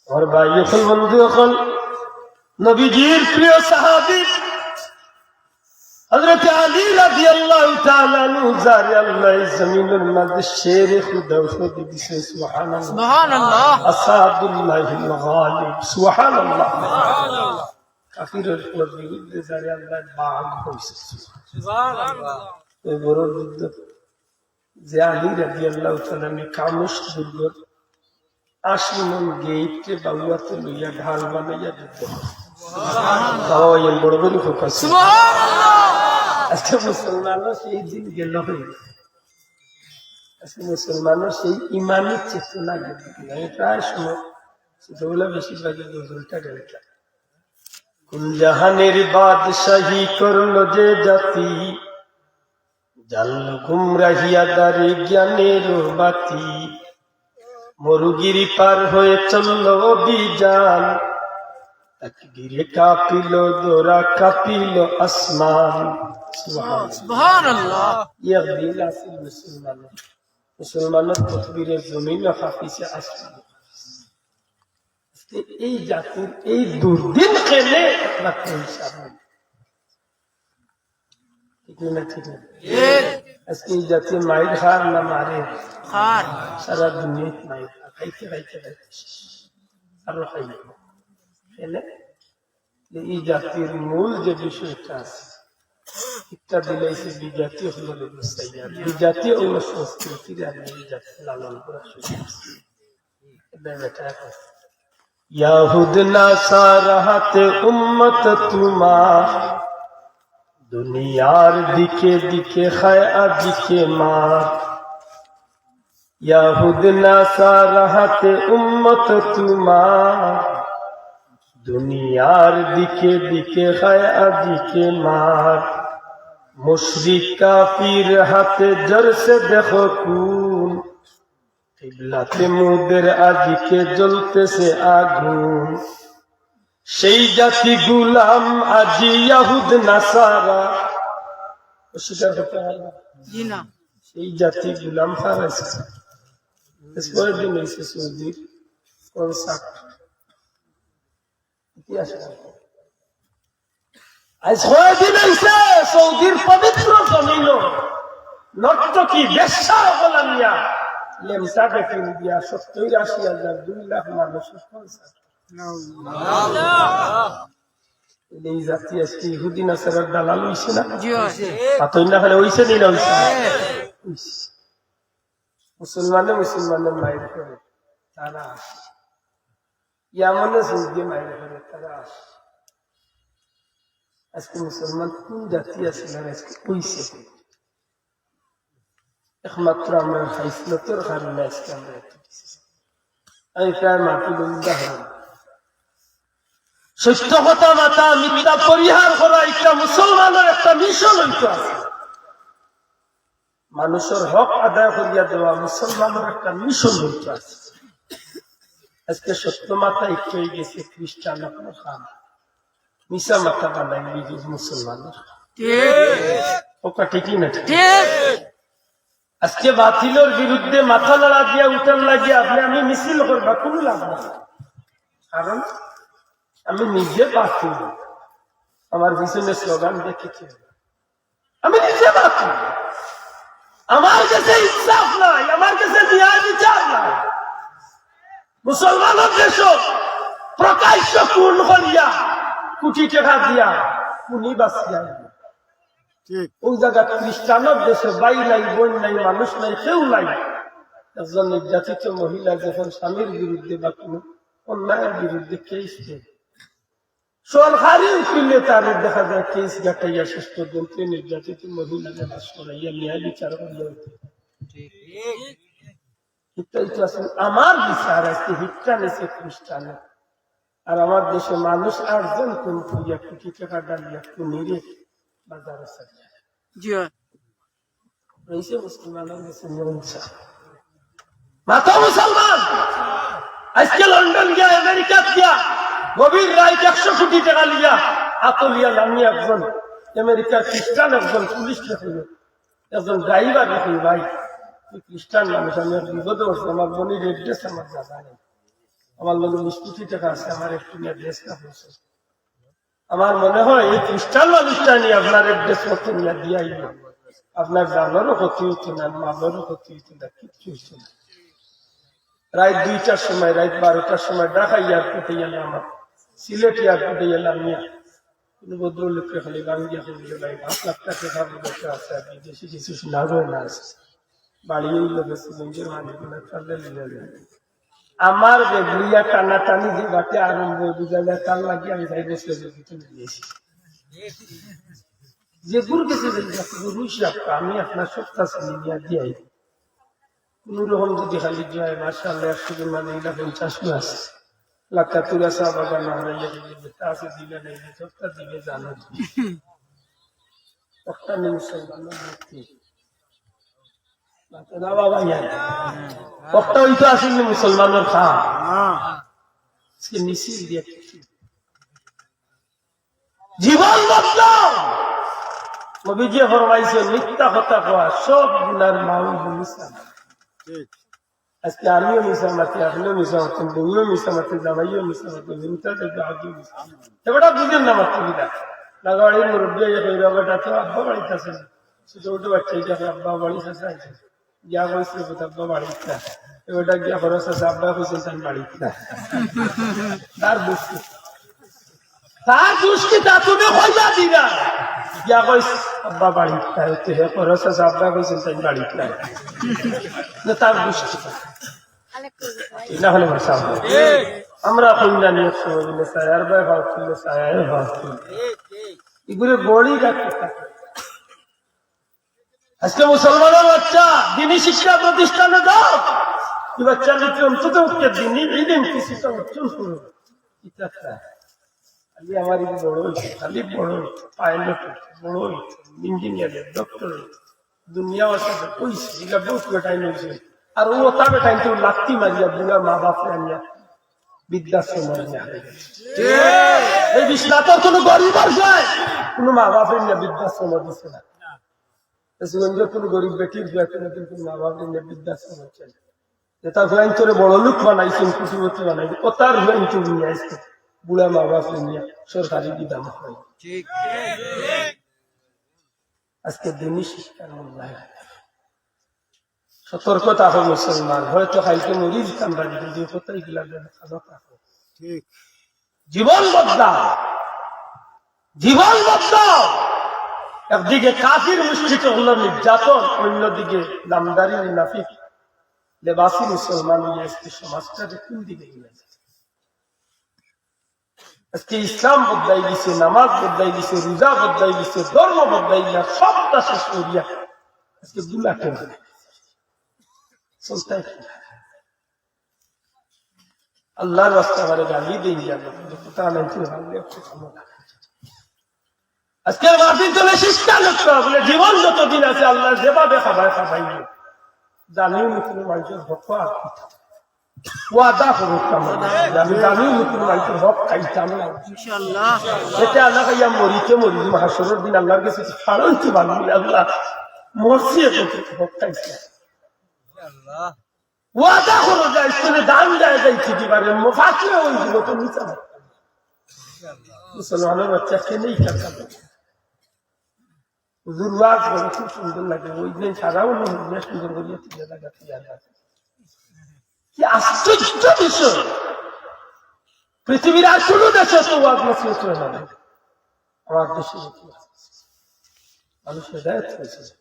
আর ভাই এখন বন্ধু এখন নবীজির প্রিয় সাহাবী হযরত আলী রাদিয়াল্লাহু তাআলা আনহু জারি আল্লাহ জমিনের মধ্যে শের খুদা ওষুধ দিছে। সুবহানাল্লাহ সুবহানাল্লাহ। আসাদুল্লাহিল গালিব। সুবহানাল্লাহ সুবহানাল্লাহ। কাফিরের বিরুদ্ধে জারি আল্লাহ বাগ হইছে। সুবহানাল্লাহ। এই বড় যুদ্ধ যে আলী রাদিয়াল্লাহু তাআলা কামুশ দুর্গ 80 মন গেইটে বাউয়াতে লইয়া ঢাল বানাইয়া যুদ্ধ। সুবহানাল্লাহ। বড় বড় ফোকাস। সুবহানাল্লাহ। আজকে মুসলমানরা সেই দিন গেল হয়ে, আজকে মুসলমানরা সেই ইমানি চেতনা গেল। প্রায় সময় ছোটবেলা বেশিরভাগই গজলটা গেলটা। কোন জাহানের বাদশাহী করলো যে জাতি, জানল গুমরাহিয়া দারে জ্ঞানের বাতি। মরুগিরি পার হয়ে চলল অভিযান, তাকবীরে কাঁপিল দোরা কাঁপিল আসমান। সুবহানাল্লাহ। ইয়াদিল আসিল মুসলমানের তাকবীরের জমিন হাফিজে আসমান। এই জাতির এই দুর্দিন খেলে একমাত্র হিসাব ঠিক না? ঠিক না? আজকে এই জাতীয় মাইর খার না মারে খার, সারা দুনিয়া মাইর খাইতে খাইতে খাইতে আরো খাইবে। এই জাতির মূল যে বিষয়টা আছে এটা দিলাইছে বিজাতি হলো ব্যবস্থায়, বিজাতি হলো সংস্কৃতির আর এই জাতি লালন করা সুযোগ। ইয়াহুদ নাসারা হাতে উম্মত তোমার, দুনিয়ার দিকে দিকে খায় দিকে মার। ইয়াহুদ নাসারা হাতে উম্মত তোমার, দুনিয়ার দিকে দিকে খায় দিকে মার। মুশরিক কাফির হাতে জরসে দেখো খুন, কিবলাতে মুদের আদিকে জ্বলতেছে আগুন। সেই জাতি গুলাম আজি ইয়াহুদ নাসারা, অস্বীকার করতে পারবে না। সেই জাতি গুলাম হারাইছে। পরের দিন হয়েছে সৌদির কনসার্ট ইতিহাস। আজ কয়েকদিন হয়েছে সৌদির পবিত্র জমিন নর্তকী বেশ্যা গোলামিয়া লেমসা দেখে দিয়া 70-80,000 2 লাখ মানুষের কনসার্ট। এই জাতি আজকে ইহুদি নাসারার দালাল হইছে না? পাতই না হলে হইছে নি না হইছে? মুসলমানের মায়ের করে তারা আসে, ইয়ামনে সৌদি মায়ের করে তারা আসে। আজকে মুসলমান কোন জাতি আছে না আজকে হইছে? একমাত্র আমরা হাইসলতের কারণে আজকে আমরা আমি প্রায় মাটি উদাহরণ সত্য কথা মাথা মিথ্যা পরিহার করা একটা মুসলমানের একটা মিশন হইতে আছে। মানুষের হক আদায় করিয়া দেওয়া মুসলমানের একটা মিশন হইতে আছে। আজকে সত্য মাথা একটু হয়ে গেছে খ্রিস্টান আপনার খান, মিশা মাথা বানাই মুসলমানের। ওটা ঠিকই না? আজকে বাতিলের বিরুদ্ধে মাথা লড়া দিয়া উঠান লাগিয়ে আপনি আমি মিছিল করবা কোন লাভ না। কারণ আমি নিজে বাতিল, আমার পিছনে স্লোগান দেখেছি, আমি নিজে বাতিল, আমার কাছে ইনসাফ নাই, আমার কাছে ন্যায় বিচার নাই। মুসলমানের দেশ প্রকাশ্য খুন করিয়া কোটি টাকা দিয়া খুনি বাঁচিয়া, ওই জায়গা খ্রিস্টানের দেশে বাই নাই, বোন নাই, মানুষ নাই, কেউ নাই। একজন নির্যাতিত মহিলা যখন স্বামীর বিরুদ্ধে বা কোন অন্যায়ের বিরুদ্ধে কেস দেয়, সরকারি উকিলে তার দেখা যায় কেস গাটাইয়া শেষ পর্যন্ত নির্যাতিত মহিলাকে বাস করাইয়া ন্যায় বিচার করিয়া আমার বিচার আজকে ভিক্ষা নিছে খ্রিস্টানের। আর আমার দেশে মানুষ 8 জন কোন করিয়া কোটি টাকা ডালিয়া নিরে বাজারে রয়েছে মুসলমানের দেশে মহিংসা। মাথা মুসলমান আজকে লন্ডন গিয়া আমেরিকা গিয়া গভীর রাইট 100 কোটি টাকা লিয়া আতলিয়া নামিয়ে একজন আমেরিকার খ্রিস্টান একজন পুলিশ লেখিল, একজন ড্রাইভার লেখিল, ভাই খ্রিস্টান মানুষ, আমি এক বিপদে বসছি, আমার বোনের এড্রেস আমার জানা নেই, আমার লোক 20 কোটি টাকা আছে, আমার একটু অ্যাড্রেসটা হয়েছে। আমার মনে হয় এই খ্রিস্টান মানুষটা নিয়ে আপনার অ্যাড্রেস মতো নিয়ে দিয়াই আপনার জানারও ক্ষতি হতো না, মামারও ক্ষতি হতো না, কিচ্ছু হতো না। রাত 2টার সময়, রাত 12টার সময় ঢাকা এয়ারপোর্টে গেলাম, আমার সিলেট এয়ারপোর্টে গেলাম, কোন ভদ্রলোককে খালি বাঙ্গিয়া করলে ভাই 5 লাখ টাকা বসে আছে, আর বিদেশি কিছু না রয়ে না আছে, বাড়িয়ে গেছে নিজের মালিক আমার বেগুলিয়া টানাটানি যে বাকি আরম্ভ বুঝা যায়, তার লাগে আমি যাই বসে দিয়েছি যে গুরু গেছে আমি আপনার সপ্তাহ চিনি নিয়ে দিয়াই কোন রকম যদি খালি যায় মার্শাল্লাহ 100 জন মানে 50 আছে লাকাতুরা চা বাগান আছে দিলে নেই সপ্তাহ দিলে জানো একটা মুসলমান মুসলমানের খাম মিছিল দিয়ে জীবন বদলাও। অভিযোগ ফরমাইছে মিথ্যা কথা কোয়া সব গুনার মাউল মিশাম। আজকে আমিও মিশামাতি, আপনিও মিশামাতেন, বউও মিশামাতি, জামাইও মিশামাতি, মিথ্যা দেখবে আজও মিশাম। এবারটা বুঝেন না মাতৃবিদা লাগাড়ির মুরব্বী বেটা তো আব্বা বাড়িতে আছে, ছোট ছোট বাচ্চা আব্বা বাড়িতে আছে, গিয়া কইছে আব্বা বাড়িতে না, এবারটা গিয়া খরচ আছে, আব্বা কইছে তার বাড়িতে না। তার দুষ্টি, তার দুষ্টি তা তুমি কইবা দিনা গিয়া কইস আব্বা বাড়িতে হে খরচ আছে, আব্বা কইছে তার বাড়িতে না, তার দুষ্টি না হলে ভাষা আমরা কইনা নিয়ে সময় দিলে সায়ার ভাই ভাব তুললে সায়ার ভাব তুললে এগুলো বড়ি রাখতে থাকে। আজকে মুসলমানের বাচ্চা দিনী শিক্ষা প্রতিষ্ঠানে দাও, এই বাচ্চা যদি অন্তত দিনী দিন কিছুটা অর্জন করো। খালি আমার বড় হয়েছে, খালি বড় হইতো, পাইলট হইতো, বড় হইতো, ইঞ্জিনিয়ার, ডক্টর হইতো, দুনিয়া সাথে কইছে এগুলা বহুত বেটাই হয়েছে। আর ও তা বেটাই তো লাত্তি মারিয়া বুড়া মা বাপ আনিয়া বৃদ্ধাশ্রম এই বিশ্বনাথের কোন গরিব আসে কোন মা বাপের নিয়ে বৃদ্ধাশ্রম দিচ্ছে না, কোন গরিব বেটির কোন মা বাপের নিয়ে বৃদ্ধাশ্রম হচ্ছে না। তার ভ্যান তোরে বড় লোক বানাইছেন, কুটিপতি বানাইছে, ও তার ভ্যান তো নিয়ে আসছে বুড়া মা বাপের নিয়ে সরকারি বিধান হয়। আজকে দিনী শিক্ষার মূল্যায়ন সতর্কতা হোক মুসলমান, হয়তো খাইতে মরি দিতাম বাড়ি যদি কোথায় গেলাম জীবন বদলাও, জীবন বদলাও। একদিকে কাফির মুশরিক হলো নির্যাতন, অন্যদিকে নামদারি মুনাফিক লেবাসী মুসলমান সমাজটাকে কোন দিকে গেলে আজকে ইসলাম বদলাই দিছে, নামাজ বদলাই দিছে, রোজা বদলাই দিছে, ধর্ম বদলাই দিলা, সবটা শেষ করিয়া আজকে দুলা কেন চলতে আল্লাহর রাস্তা করে গালি দিয়ে যাবে তা নাই তুই ভাবলে আজকের মাটির জন্য শিক্ষা লক্ষ্য বলে জীবন যতদিন আছে আল্লাহ যেভাবে খাবায় খাবাই জানিও নতুন মানুষের হক ওয়াদা করুক আমি জানিও নতুন মানুষের হক খাইতাম না এটা আল্লাহ খাইয়া মরিতে মরি হাসরের দিন আল্লাহর কাছে কারণ কি বানবি আল্লাহ মরছি হক খাইছে ওয়াদা করো যায় দান যায় যাইতে দিবারে ফাঁসলে ওই দিব তো নিচা মুসলমানের বাচ্চা খেলেই কাটা হুজুর ওয়াজ করে খুব সুন্দর লাগে ওই দিন সারাও সুন্দর করিয়া তুলে লাগা কি আশ্চর্য বিষয় পৃথিবীর আর কোন দেশে তো ওয়াজ নসিহত হয় না আমার দেশে মানুষ হেদায়েত হয়েছে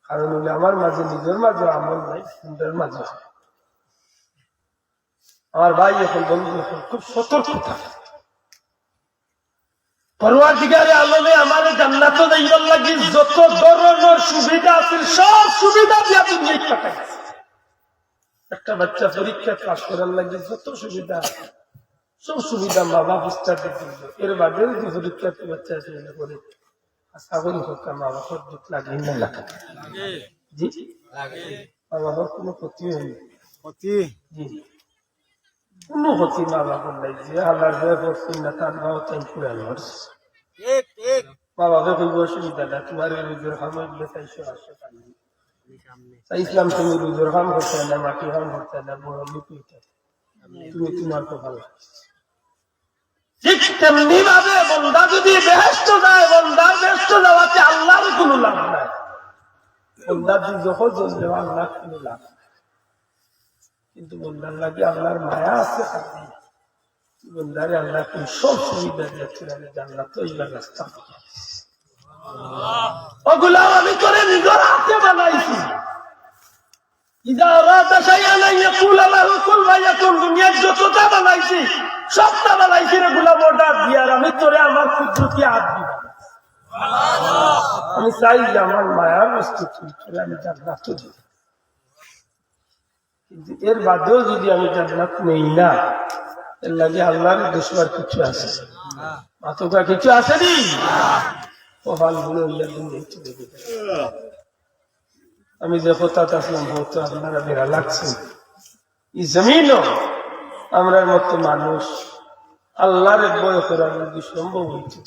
কারণ হলে আমার মাঝে নিজের মাঝে আমল নাই সুন্দর মাঝে আমার ভাই এখন বন্ধু এখন খুব সতর্ক থাকে পরওয়ারদিগারে আলমে আমার জান্নাত যাইবার লাগি যত ধরনের সুবিধা আছে সব সুবিধা দিয়া দুনিয়ায় পাঠাইছে একটা বাচ্চা পরীক্ষা পাস করার লাগি যত সুবিধা আছে সব সুবিধা মা বাপ স্টার্ট দিল এর বাদেও যে পরীক্ষা বাচ্চা আছে করে আশা করি হোক মা বাবার দুঃখ লাগে না লাগে জি মা বাবার কোনো ক্ষতি হয়নি জি কোনো ক্ষতি মা বাবার নাই যে আল্লাহর ভয় করছি না তার ভাও তাই পুরা লড়ছে মা বাবা কইব অসুবিধা না তোমার রুজুর খাম চাইছো আসো ইসলাম তুমি রুজুর খাম করতে না মাটি খাম করতে না বড় লিপিতে তুমি তোমার তো ভালো ঠিক তেমনি ভাবে বন্দা যদি বেহেশত যায় বন্দার বেহেশত যাওয়াতে আল্লাহর কোনো লাভ নাই বন্দার যখন চলবে আল্লাহ কোনো লাভ কিন্তু বন্দার লাগে আল্লাহর মায়া আছে বন্দারে আল্লাহ কোন সব সুবিধা দিয়েছেন আমি জানলাম তো এইবার রাস্তা ওগুলা আমি করে নিজের হাতে বানাইছি যতটা বানাইছি সবটা বানাইছি রেগুলা বর্ডার দিয়ার আমি তোরে আমার কুদরতি হাত দিব আমি চাই যে আমার মায়ার বস্তু তুই আমি জান্নাত দিব কিন্তু এর বাদেও যদি আমি জান্নাত নেই না এর লাগে আল্লাহর দুশ্মন কিছু আছে মাতকা কিছু আসেনি কপাল গুলো আমি যে হঠাৎ আসলাম হতো আপনারা বেড়া লাগছে এই জমিনও আমরা মতো মানুষ আল্লাহর বয় করার যদি সম্ভব হয়েছে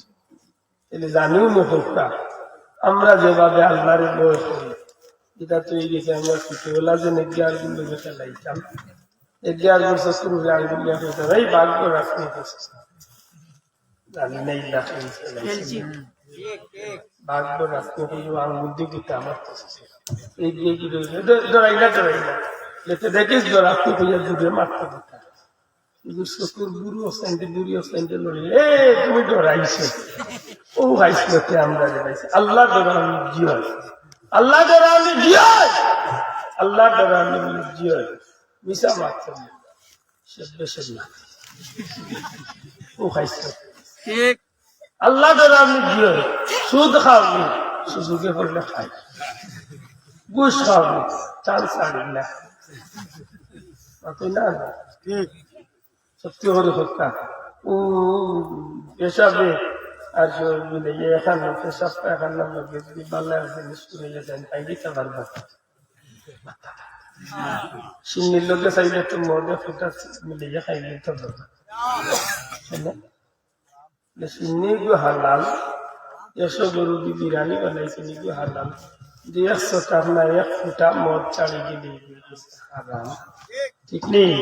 তাহলে জানিও না আমরা যেভাবে আল্লাহর বয় করি এটা তৈরি গেছে আমরা ছোটবেলা যে নেকি আরগুলো যেটা লাইতাম 11 বছর শুরু হয়ে আরগুলো এই ভাগ্য রাখতে জানি না ভাগ্য রাখতে আঙ্গুল দিকে আমার এগিয়ে গিয়ে ডরাই না লেতে দেখিস রাখতে হইয়া দূরে মারতে দিতা চকুর বুড়ি অস্থানটি বুড়ি অস্থানটি লড়িলে তুমি ডরাইছো ও হাইসতে আমরা ডরাইছি আল্লাহ ডরানি জিয় আল্লাহ ডরানি জিয় আল্লাহ ডরানি জিয় মিশা মারতে সে না ও হাইসতে ঠিক আল্লাহ ডরানি জিয় সুদ খাওয়াবি সুযোগে পড়লে খাই ঘুষ খাওয়াবি চাল ছাড়ি না না ঠিক সত্যি করে হত্যা ও পেশাবে আর এখানে পেশাবটা এখান লাগে যদি বাংলা স্কুলে যান তাই দিতে পারবে সিন্নির লোকে চাইলে তো মদে ফুটা মিলিয়ে খাইলে তো সিন্নি গো হালাল এসো গরু দি বিরিয়ানি বানাইছে নিগো হালাল 100 টাকা না 1 ফুটা মদ চাড়ি গিয়ে হারাম ঠিক নেই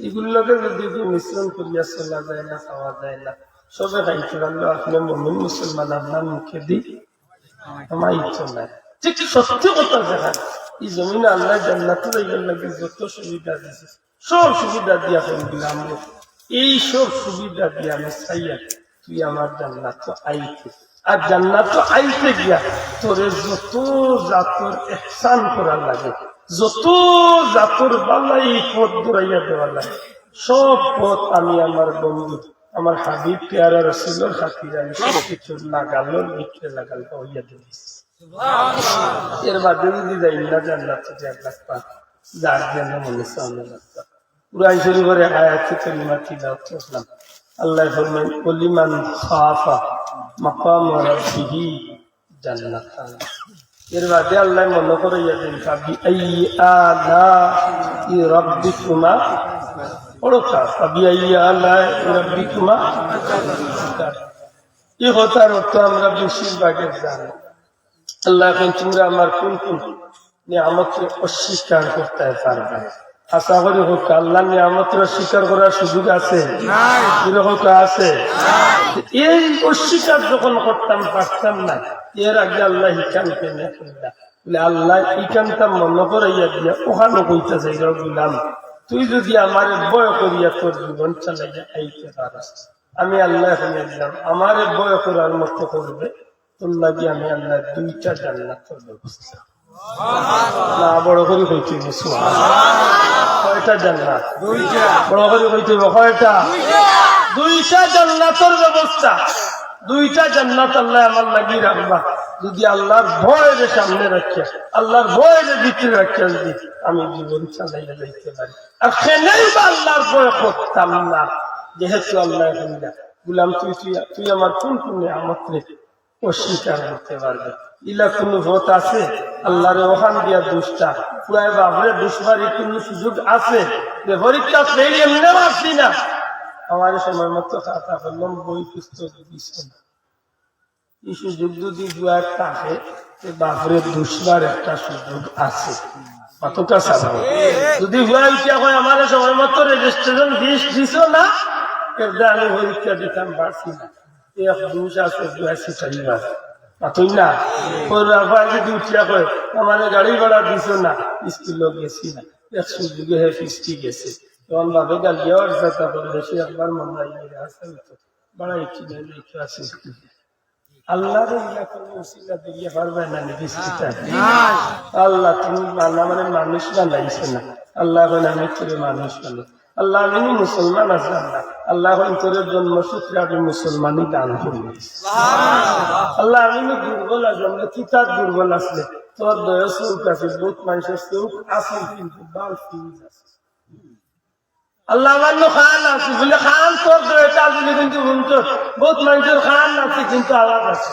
এগুলোকে যদি মিশ্রণ করিয়া চলা যায় না খাওয়া যায় না সবে খাইতে পারলো আপনি মুমিন মুসলমান আপনার মুখে দিই আমার ইচ্ছা নাই ঠিক সত্যি কথা দেখা এই জমিনে আল্লাহ জান্নাতে যাইবার লাগে যত সুবিধা দিয়েছে সব সুবিধা দিয়া দিলাম এই সব সুবিধা দিয়ে আমি চাইয়া তুই আমার জান্নাত আইতে আর জান্নাত আইতে গিয়া তোরে যত জাতর ইহসান করার লাগে যত জাতর বালাই পথ দৌড়াইয়া দেওয়া লাগে সব পথ আমি আমার বন্ধু আমার হাবিব পেয়ারা রসুলের খাতিরে আমি সব কিছু লাগালোর ভিতরে লাগাল হইয়া দিয়েছি এর বাদে যদি যাই না জান্নাত যার রাস্তা যার জন্য মনে সামনে রাস্তা কুরআন শরীফের আয়াতে কারিমা তিলাওয়াত করলাম। আল্লাহ ফরমান ওলিমান খাফা মাকাম রাব্বিহি জান্নাতান। এর বাদে আল্লাহ মনে করে যাবেন কাবি আই আলা রাব্বিকুমা ওরকা কাবি আই আলা রাব্বিকুমা। এই কথার অর্থ আমরা বেশিরভাগের জানি। আল্লাহ এখন তোমরা আমার কোন কোন নিয়ামতকে অস্বীকার করতে পারবে? আশা করি হোক আল্লাহ নিয়ামতের অস্বীকার করার সুযোগ আছে? কিরকম আছে? এই অস্বীকার যখন করতাম পারতাম না, এর আগে আল্লাহ ইকানকে বলে আল্লাহ ইকানটা মনে করাইয়া দিয়া ওখানে কইতে চাই বললাম তুই যদি আমার বয় করিয়া তোর জীবন চালাইয়া আইতে পারস, আমি আল্লাহ হইয়া দিলাম আমার বয় করার মতো করবে তোর লাগে আমি আল্লাহ 2টা জান্নাতের ব্যবস্থা। না বড় করে কইতে কয়টা জান্নাত? বড় করে কইতে কয়টা? 2টা জান্নাতের ব্যবস্থা। 2টা জান্নাত আল্লাহ আমার লাগি রাখবা যদি আল্লাহর ভয়ের সামনে রাখিয়া আল্লাহর ভয়ের ভিতরে রাখিয়া যদি আমি জীবন চালাইয়া যাইতে পারি। আর সেনেই বা আল্লাহর ভয় করতাম না, যেহেতু আল্লাহ গুলাম তুই আমার কোন কোন নিয়ামতকে অস্বীকার করতে পারবে? ইলা কোন ভোট আছে আল্লাহরে ওখান দিয়া দুষ্টা পুরাই বাবরে দুষ্টারি কোন সুযোগ আছে যে পরীক্ষা ফেল এমনি আসছি না আমার সময় মতো খাতা করলাম বই পুস্তক দিচ্ছে না। এই সুযোগ যদি দুয়ার থাকে বাবরে দুষ্টার একটা সুযোগ আছে। কতটা সাধারণ যদি হুয়া উঠিয়া হয় আমার সময় মতো রেজিস্ট্রেশন ফিস দিছ না আমি পরীক্ষা দিতাম পারছি না। এক দুষ আছে তুই না ওর রাফায় যদি উঠিয়া কয় আমার গাড়ি ভাড়া দিছ না স্কুলে গেছি না, এক সুযোগে হে ফিস্টি গেছে তখন বাপে গালিয়ার চেষ্টা করলে সে একবার মামলা আসে বাড়া একটু লিখে আসে আল্লাহ দিয়ে পারবে না। আল্লাহ তুমি মানে মানুষ বানাইছে না, আল্লাহ আমি তোরে মানুষ বানাই। আল্লাহ আমি মুসলমান আছে আল্লাহ আল্লাহ তোর জন্মসূত্রে আমি মুসলমানই দান করি। আল্লাহ আমি দুর্বল আছে কিতাব দুর্বল আসলে তোর দয়া চৌক আছে বহুত মানুষের চৌক আছে কিন্তু বাল ফিউজ আছে। আল্লাহ আমার খান আছে বলে খান তোর দয়াটা আসলে কিন্তু বহুত মানুষের খান আছে কিন্তু আওয়াজ আছে।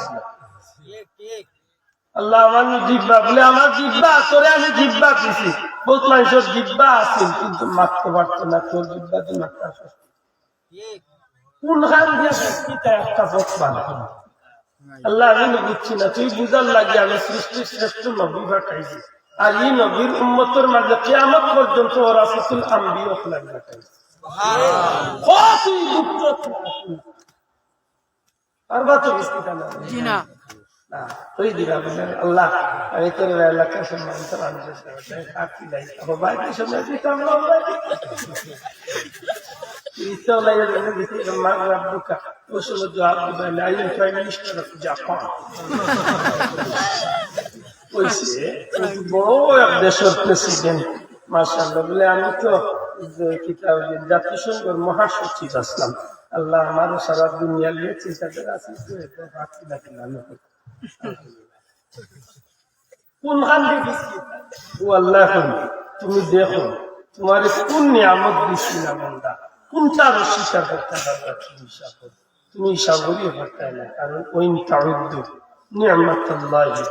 আল্লাহ আমার জিব্বা বলে আমার জিব্বা তোরে আমি জিব্বা দিছি, বহুত মানুষের জিব্বা আছে কিন্তু মারতে পারতো না, তোর জিব্বা দিয়ে মারতে আসে কোন খান দিয়ে একটা পথ বানা। আল্লাহ আমি বুঝছি না, তুই বুঝার লাগে আমি সৃষ্টির শ্রেষ্ঠ নবী পাঠাইছি আর এই নবীর উম্মতের মাঝে কিয়ামত পর্যন্ত রাসূলুল আম্বিয়া পাঠাইছি। তুই গুপ্ত আর বাতো বিস্কিটা না তুই দিবা বলে আল্লাহ আমি তোর এলাকার সম্মানিত মানুষের সাথে বাইরের সময় দিতাম বড় এক দেশের প্রেসিডেন্ট মাশাআল্লাহ বলে আমি তো জাতিসংঘের মহাসচিব আসলাম। আল্লাহ আমারও সারা দুনিয়া নিয়ে চিন্তা করে আসি কোনখান ও আল্লাহ তুমি দেখো তোমার কোন নিয়ামত দিচ্ছি না বন্ধা কোনটার অস্বীকার করতে পারবা তুমি সাগরী করতে না, কারণ ওই তাউদ্দু নিয়ামতুল্লাহি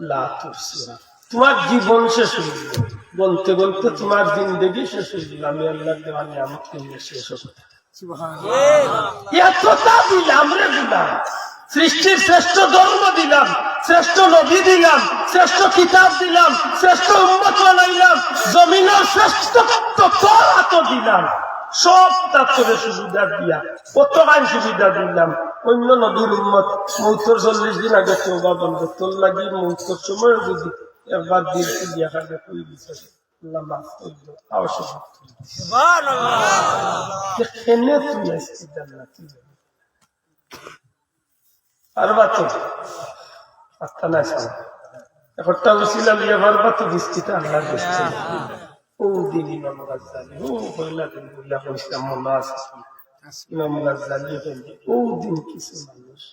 লা তুহসিহা। তোমার জীবন শেষ হয়ে গেল বলতে বলতে তোমার জিন্দেগি শেষ হয়ে গেল, আমি আল্লাহ দেওয়া নিয়ামত নিয়ে শেষ হতে এতটা দিলাম রে দিলাম, সৃষ্টির শ্রেষ্ঠ ধর্ম দিলাম, শ্রেষ্ঠ নবী দিলাম, শ্রেষ্ঠ কিতাব দিলাম, শ্রেষ্ঠ উম্মত বানাইলাম, জমিনের শ্রেষ্ঠত্ব তোর হাতে দিলাম, সব তার সুবিধা দিয়া কতখান সুবিধা দিলাম। অন্য নবীর উম্মত মৌতর 40 দিন আগে তওবা বন্ধ তোর লাগি মৌতর সময় যদি একবার দিল দিয়া খাবে কই দিছে আল্লাহ মাফ করবে আওয়াজ এখানে তুই আসছিস জান্নাতি আর বাতো আস্তা না সামনে একটা উসিলা লিয়ে বারবাতো দিস্তিটা আল্লাহর দৃষ্টি ও দিন ইমাম গাজ্জালি ও কইলা দিন বললা কইসা মোল্লা ইমাম গাজ্জালি ও দিন কিছু মানুষ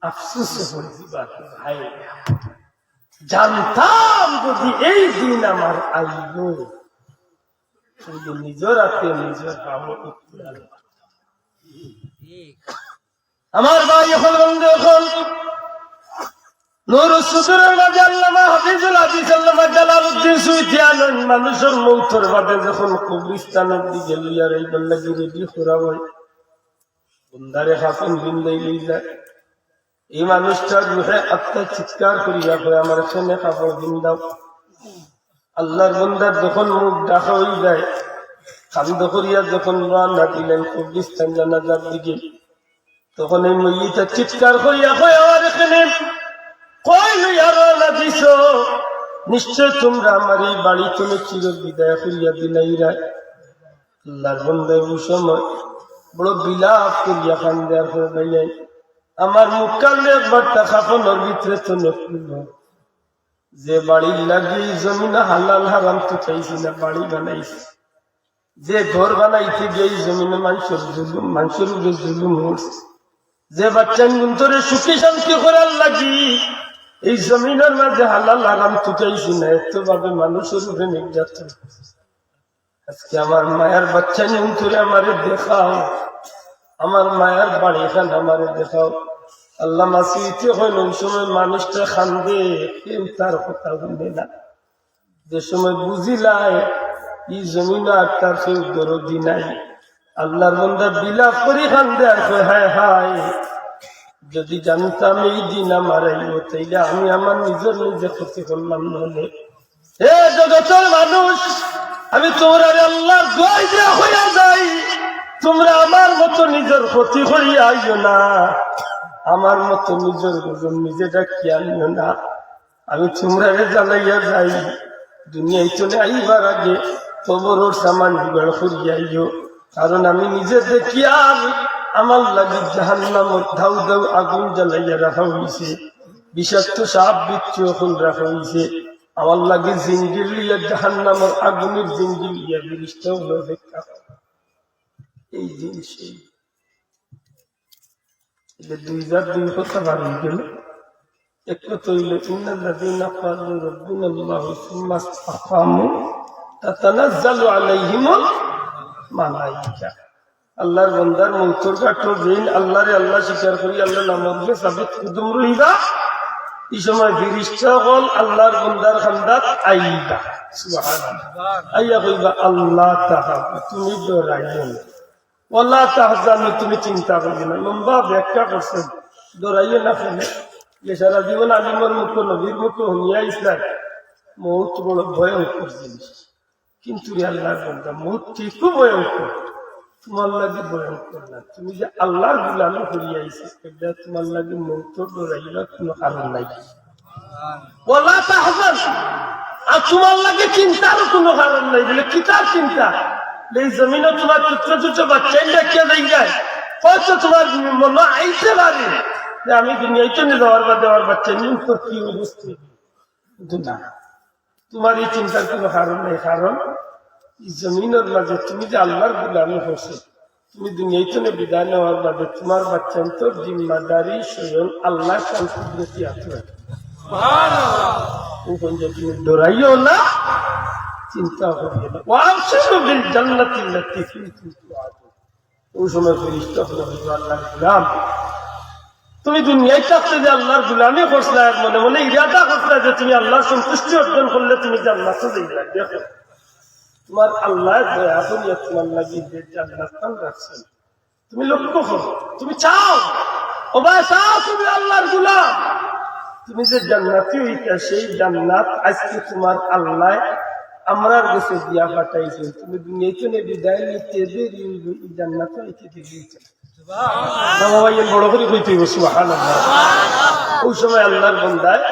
আফসোস হয়ে যাবে ভাই জানতাম যদি এই দিন আমার আইলো নিজের হাতে নিজের আমার ভাই এখন বন্ধু এখন মানুষের মৌতর বাদে যখন কবরিস্তানের দিকে লিয়ার এই বল্লাগি রেডি করা হয় বন্দারে হাফন বিন্দাই লই যায় এই মানুষটার রুহে আত্মা চিৎকার করিয়া হয় আমার এখানে কাপড় দিন দাও আল্লাহর বন্দার যখন মুখ ডাকা হয়ে যায় কান্দ করিয়া যখন রান্না দিলেন কবরিস্তান জানাজার দিকে তখন এই মইটা চিৎকার করিয়া হয় আমার এখানে নিশ্চয় তোমরা আমার এই বাড়ি তুমি চির বিদায় করিয়া দিলাইরা আল্লাহর বন্দায় ওই সময় বড় বিলাপ করিয়া কান্দে আর ভাইয়াই আমার মুখ কান্দে একবার টাকা ফোনের ভিতরে তো নকুল যে বাড়ির লাগে জমিনা হালাল হারাম তো চাইছি না বাড়ি বানাইছি যে ঘর বানাইতে গিয়ে জমিনে মানুষের জুলুম মানুষের উপরে জুলুম হচ্ছে যে বাচ্চা গুন্তরে সুখী শান্তি করার লাগি এই জমিনের মাঝে হালাল হারাম তো চাইছি না এত ভাবে মানুষের উপরে নির্যাতন আজকে আমার মায়ের বাচ্চা গুন্তরে আমারে দেখাও আমার মায়ের বাড়ি খান আমারে দেখাও আল্লাহ মাসিতে হইল ওই সময় মানুষটা খান্দে কেউ তার কথা শুনবে না যে সময় বুঝিলায় এই জমিন আর তার কেউ দরদি নাই আল্লাহর বন্দা বিলাপ করি খান্দে আর হায় হায় যদি জানতাম এই দিন আমার তাইলে আমি আমার নিজের নিজে ক্ষতি করলাম নলে হে জগতের মানুষ আমি তোমরা আল্লাহর দোয়াই দেয়া হইয়া যাই তোমরা আমার মতো নিজের ক্ষতি করিয়া আইও না আমার মতো নিজের ওজন নিজে ডাকিয়া আনিও না আমি তোমরা জানাইয়া যাই দুনিয়ায় চলে আইবার আগে কবর সামান জোগাড় করিয়া আইও কারণ আমি নিজে দেখি আর আমার লাগে জাহান্নামর ধাউ ধাউ আগুন জ্বালাইয়া রাখা হয়েছে বিষাক্ত সাপ বিচ্ছু এখন রাখা হয়েছে আমার লাগে জিঞ্জির লিয়া জাহান্নামর আগুনের জিঞ্জির লিয়া বিরিশটা হলো অপেক্ষা এই জিনিস দুই কথা বাড়ি গেল এক কথা হইল ইন্নাল্লাযীনা ক্বালু রাব্বুনাল্লাহু সুম্মা ইসতাকামু তাতানাজ্জালু আলাইহিমুল মালায়েকা আল্লাহর বান্দার মৌতর কাঠর দিন আল্লাহরে আল্লাহ স্বীকার করি আল্লাহ নামে সাবিত কুদুম রহিবা এই সময় ফিরিস্তা হল আল্লাহর বান্দার খান্দাত আইবা সুবহানাল্লাহ আইয়া কইবা আল্লাহ তাআলা তুমি ডরাইও না ওয়ালা তাহজানু তুমি চিন্তা করবে না লম্বা ব্যাখ্যা করছেন ডরাইও না ফেলে যে সারা জীবন আলিমর মুখ নবীর মুখ হইয়া ইসলাম মৌত বড় ভয়ঙ্কর জিনিস কিন্তু আল্লাহর বান্দা মৌত ঠিক ভয়ঙ্কর তোমার লাগে ভয়ঙ্কর না তুমি যে আল্লাহর গুলামি করিয়া আইছো এটা তোমার লাগে মৌত ডরাইলা কোনো কারণ নাই ওয়ালা তাহজান আর তোমার লাগে চিন্তার কোনো কারণ নাই বলে কি তার চিন্তা এই জমিনে তোমার ছোট ছোট বাচ্চাই দেখিয়া দেই যায় হয়তো তোমার মনে আইতে পারে যে আমি দুনিয়াতে নিয়ে যাওয়ার বাদে আমার বাচ্চা নিয়ে তো কি অবস্থা কিন্তু না তোমার এই চিন্তার কোনো কারণ নেই কারণ এই জমিনের মাঝে তুমি যে আল্লাহর গুলামি করছো তুমি দুনিয়াতে নিয়ে বিদায় নেওয়ার বাদে তোমার বাচ্চা তো জিম্মাদারি স্বয়ং আল্লাহ শান্তি আছে তুমি ডরাইও না চিন্তা করিয়ে না ওই সময় ফেরেশতা হলো আল্লাহর গোলাম তুমি দুনিয়ায় থাকতে যে আল্লাহর গোলামি করছলা মনে মনে ইরাদা করছলা যে তুমি আল্লাহর সন্তুষ্টি অর্জন করলে তুমি জান্নাতে যাইবা দেখো তোমার আল্লাহ দয়া করিয়া তোমার লাগি যে জান্নাত রাখছেন তুমি লক্ষ্য করো তুমি চাও ও ভাই চাও তুমি আল্লাহর গোলাম তুমি যে জান্নাতি হইতা সেই জান্নাত আজকে তোমার আল্লাহ আমরার কাছে দিয়া পাঠাইছে তুমি দুনিয়াতে নে বিদায় নিতে দেরি জান্নাতে আইতে দিয়েছে সুবহানাল্লাহ বড় করে কইতে সুবহানাল্লাহ ওই সময় আল্লাহর বান্দায়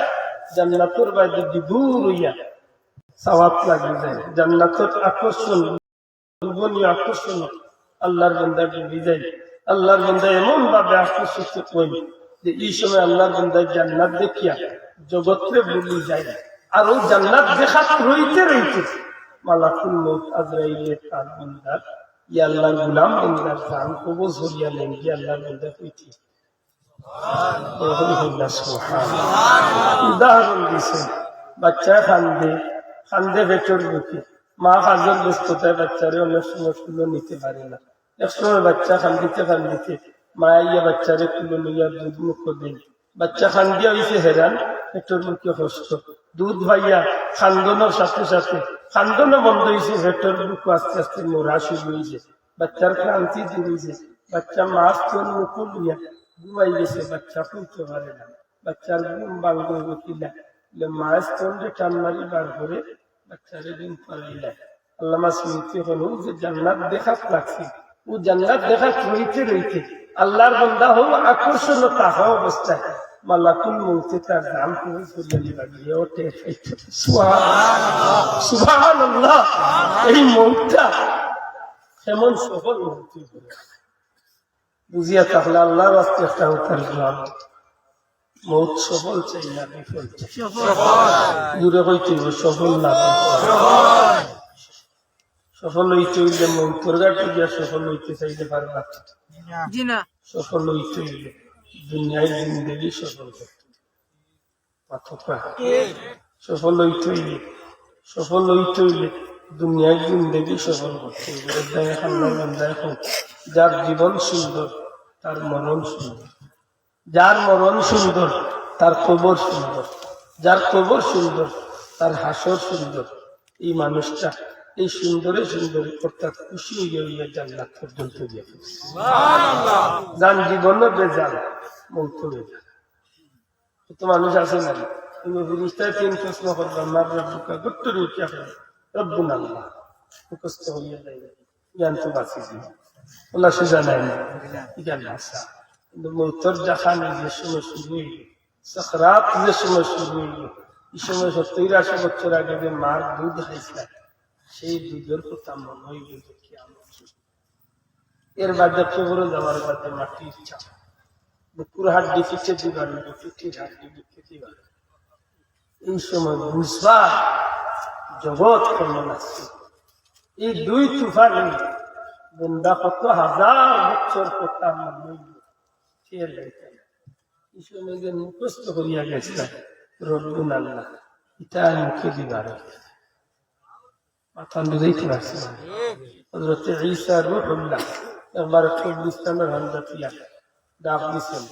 জান্নাতের বাইরে দূর হইয়া সওয়াব লাগে যায় জান্নাতের আকর্ষণ জীবনীয় আকর্ষণ আল্লাহর বান্দার বিদায় আল্লাহর বান্দা এমন ভাবে আকর্ষিত হই যে এই সময় আল্লাহর বান্দায় জান্নাত দেখিয়া জগতে ভুলি যায় আর ওই জান্নাত দেখা রইতে রইতে মালাকুল মউত আজরাইলের তার বান্দার ইয়া আল্লাহর গোলাম বান্দার জান কবজ হইয়া নেন কি আল্লাহর বান্দা কইতি সুবহানাল্লাহ উদাহরণ দিছে বাচ্চা খান্দে ভেতর ঢুকে মা কাজের ব্যস্ততায় বাচ্চারে অনেক সময় কুলো নিতে পারে না, এক সময় বাচ্চা কান্দিতে মা ইয়া বাচ্চারে কুলো লইয়া দুধ মুখ দেন, বাচ্চা খান্দিয়া হয়েছে হেরান, পেটের মুখে কষ্ট, দুধ ভাইয়া খান্দনের সাথে সাথে খান্দনও বন্ধ হয়েছে, পেটের মুখ আস্তে আস্তে মোড়া শুরু হয়েছে, বাচ্চার ক্লান্তি দূর হয়েছে, বাচ্চা মাছ তোর মুখ লইয়া ঘুমাই গেছে, বাচ্চা খুলতে পারে না, বাচ্চার ঘুম ভাঙ্গ কিনা মাছ তোর টান মারি বার করে বাচ্চারে দিন পালাইলা। আল্লামা স্মৃতি হলো যে জান্নাত দেখাত লাগছে, ও জান্নাত দেখাত রইতে আল্লাহর বান্দা হোক আকর্ষণ তাহা অবস্থায় মালাকুল মৌতে তার নাম লাগিয়ে ওঠে। সুবহানাল্লাহ, এই মৌতটা এমন সফল মৌতি বুঝিয়া থাকলে আল্লাহর রাস্তে একটা উত্তর দিলাম, মৌত সফল চাই না বিফল চাই, দূরে হইতে সফল না সফল হইতে হইলে মৌতর গাড়ি গিয়া সফল হইতে চাইতে পারবা, সফল হইতে হইলে দুনিয়ায় জিন্দেগি সফল করতে সফল হইতে হইলে দুনিয়ায় জিন্দেগি সফল করতে যার জীবন সুন্দর তার মরণ সুন্দর, যার মরণ সুন্দর তার কবর সুন্দর, যার কবর সুন্দর তার হাসর সুন্দর। এই মানুষটা এই সুন্দরে অর্থাৎ খুশি হইয়া জান্নাত পর্যন্ত গিয়ে যান জীবনও বেজান মৌত বেজান। কত মানুষ আছে না তুমি ফিরিস্তায় 3 প্রশ্ন করলাম, মার রব্বুকা গুত্তর উঠিয়া রব্বুন আল্লাহ মুখস্থ হইয়া যায়, জ্ঞান তো বাঁচি ওলা সোজা নাই না জ্ঞান আসা, কিন্তু মৌতর জাখানি যে সময় শুরু হইল, সাকরাত যে সময় শুরু হইল, এই সময় 70-80 বছর আগে যে মার দুধ খাইছিলাম সেই দুধের কথা মনে হইল কি আমার এর বাদে কবরে যাওয়ার বাদে মাটির ইচ্ছা বুকুর হাড্ডি ফিচে দিবার, পিঠির হাড্ডি বিকৃতি বার, এই সময় বুঝবা জগৎ কেমন আছে। এই 2 তুফান বন্ধা কত হাজার বছর কথা মনে হইল ফের যাইতে এই সময় যে মুখস্থ করিয়া গেছিলাম রব্বুল আল্লাহ এটা মুখে দিবার মাথা বুঝাইতে পারছি না। হযরত ঈসা রূহুল্লাহ একবার কবরিস্তানের হান্দাতিয়া ডাক দিছেন,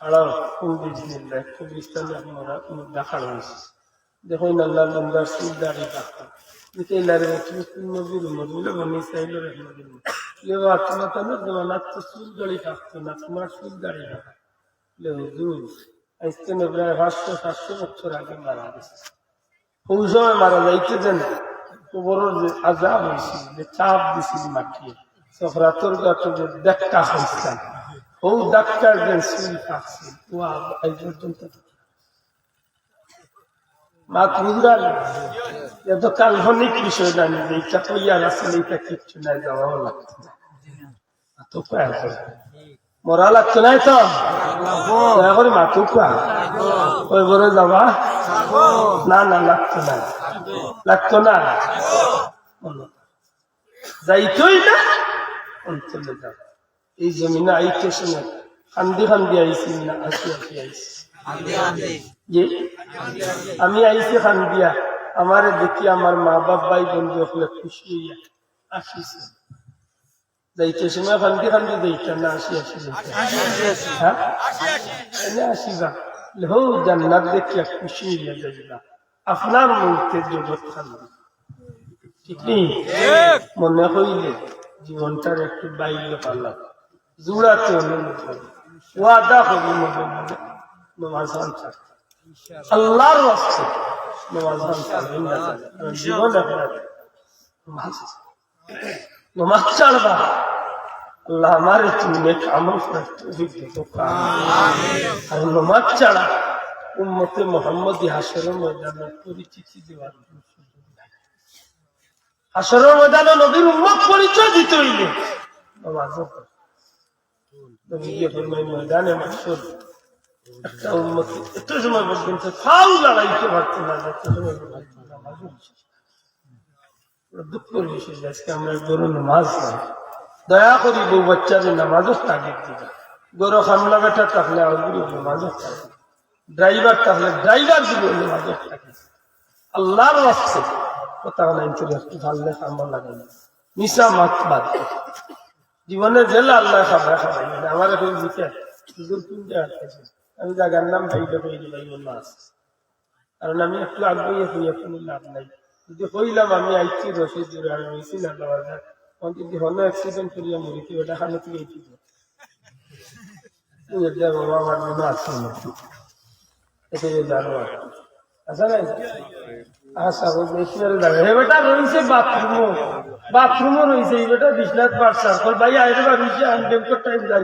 হাড়াও বিসমিল্লাহ, কবরিস্তানে আমরা দেখানো হয়েছে, দেখো আল্লাহ বান্দার চুল দাড়ি কাটতাম বিকেলারে নবীর মজুলে বনি চাইল রেহমতুল্লাহ তোমার জমানার তো চুল দাড়ি কাটতো না, তোমার চুল দাড়ি কাটা হুজুর আজকে প্রায় 500-700 বছর আগে মারা গেছে, ওই সময় মারা যাইতে দেন কবরের যে আযাব হয়েছিল, যে চাপ দিছিল মাটিয়ে সফরাতর গাছে যে দেখা হয়েছিলাম, ও ডাক্তার যে চুল কাটছে ও এই পর্যন্ত মাত বুঝরা এত কাল্পনিক বিষয় জানি যে এটা কইয়ার আসলে এটা কিচ্ছু নাই, যাওয়াও লাগতো না, তো মরা লাগতো নাই তো দয়া করে মাথু ওই বলে যাবা না না লাগতো না যাইতই না অঞ্চলে যাব। এই জমিনে আইতে সময় খান্দি আইসি না আসি আইসি আমি আইসি খান্দিয়া, আমারে দেখি আমার মা বাপ ভাই বন্ধু হলে খুশি হইয়া আসিছে, যাইতে সময় খান্দি যাইতা না আসি হ্যাঁ আসিবা হো জান্নাত দেখিয়া খুশি হইয়া যাইবা, আপনার মধ্যে জগৎ খান্দি ঠিক নেই মনে হইলে জীবনটার একটু বাইরে পাল্লা জুড়াতে হলে ওয়াদা করি মনে মনে নমাজ আল্লাহর রাস্তে নমাজ ছাড়বা আল্লাহ আমার তুমি আমল আর নমাজ ছাড়া উম্মতে মুহাম্মদী হাসরের ময়দানে পরিচিতি দেওয়ার হাসরের ময়দানে নবীর উম্মত পরিচয় দিতে হইলে নমাজও ময়দানে মাসর একটা উন্মতি এত সময় পর্যন্ত ফাউ লড়াইতে পারতো না, এত সময় দুঃখের বিষয় আজকে আমরা গরু নামাজ নাই, দয়া করি বউ বাচ্চাদের নামাজও তাগিদ দিবা, গরু খামলা বেটা থাকলে আগুরি নামাজও থাকে, ড্রাইভার থাকলে ড্রাইভার দিব নামাজও থাকে, আল্লাহর রাস্তে কথা নাই চলে একটু ভাললে কামড় লাগাই মিশা মাত বাদ জীবনে জেলা আল্লাহ খাবার খাবাই আমার এখন দিকে আমি জায়গার নাম ভাইটা হয়ে যাই মাছ কারণ আমি একটু আগ্রহী হই এখন লাভ নাই যদি হইলাম আমি আইছি রসিদ জুড়ে আর হয়েছি না দেওয়া যায় যদি হলো অ্যাক্সিডেন্ট করিয়া মরিতে ওটা খানে থেকে এই বাবা আমার জন্য আসছে না এসে জানো আচ্ছা নাই আচ্ছা বেটা রয়েছে বাথরুমও রয়েছে এই বেটা বিশ্বনাথ পাঠশাল ভাই আইরে রয়েছে আনবেঙ্কর টাইম যাই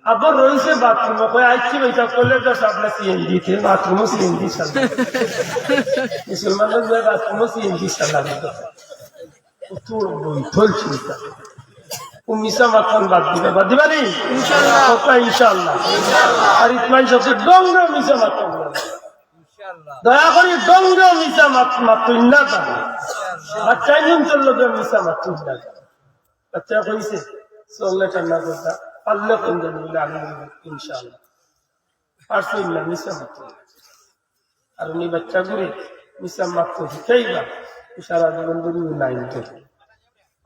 আবার রয়েছে বাথরুম আইছি বৈঠক করলে আপনার সিএনজি বাথরুমও সিএনজি চালা মুসলমানদের বাথরুমও সিএনজি চালা বৈঠল চিন্তা মিশা মাথান বাদ দিবা নি ইনশাল্লাহ আর ইতমান সবচেয়ে ডঙ্গ মিশা মাথান দয়া করি ডঙ্গ মিশা মাতুন না বাচ্চা নিমতল লোক মিশা মাতুন না বাচ্চা কইছে চললে ঠান্ডা করতা পারলে কোন জানি আমি ইনশাল্লাহ পারছি না মিশা মাতুন আর উনি বাচ্চা ঘুরে মিশা মাতু শিখাইবা সারা জীবন ধরে লাইন থেকে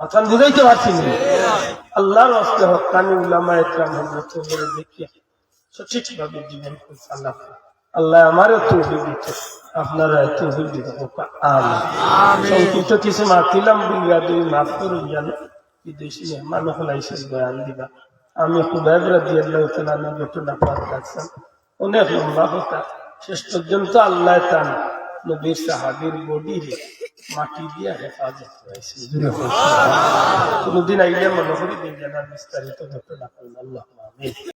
মাথান বুঝাইতে পারছি না আল্লাহর রাস্তায় হক্কানি উলামা একরাম হযরত বলে দেখিয়া সঠিকভাবে জীবন চালাতে আল্লাহ আমারও তৌফিক দিতে আপনারা তৌফিক দিতে আমিন সংক্ষিপ্ত কিছু মাতিলাম বলিয়া দুই মাফ করে জানো বিদেশি মেহমান হল আইসে বয়ান দিবা আমি খুবাইব রাদিয়াল্লাহু তাআলা ঘটনা পাঠ রাখলাম অনেক লম্বা কথা শেষ পর্যন্ত আল্লাহ তান নবীর সাহাবীর বডি মাটি দিয়া হেফাজত করেছে কোনদিন আইলে মনে করি দিন জানার বিস্তারিত ঘটনা আল্লাহ আমিন।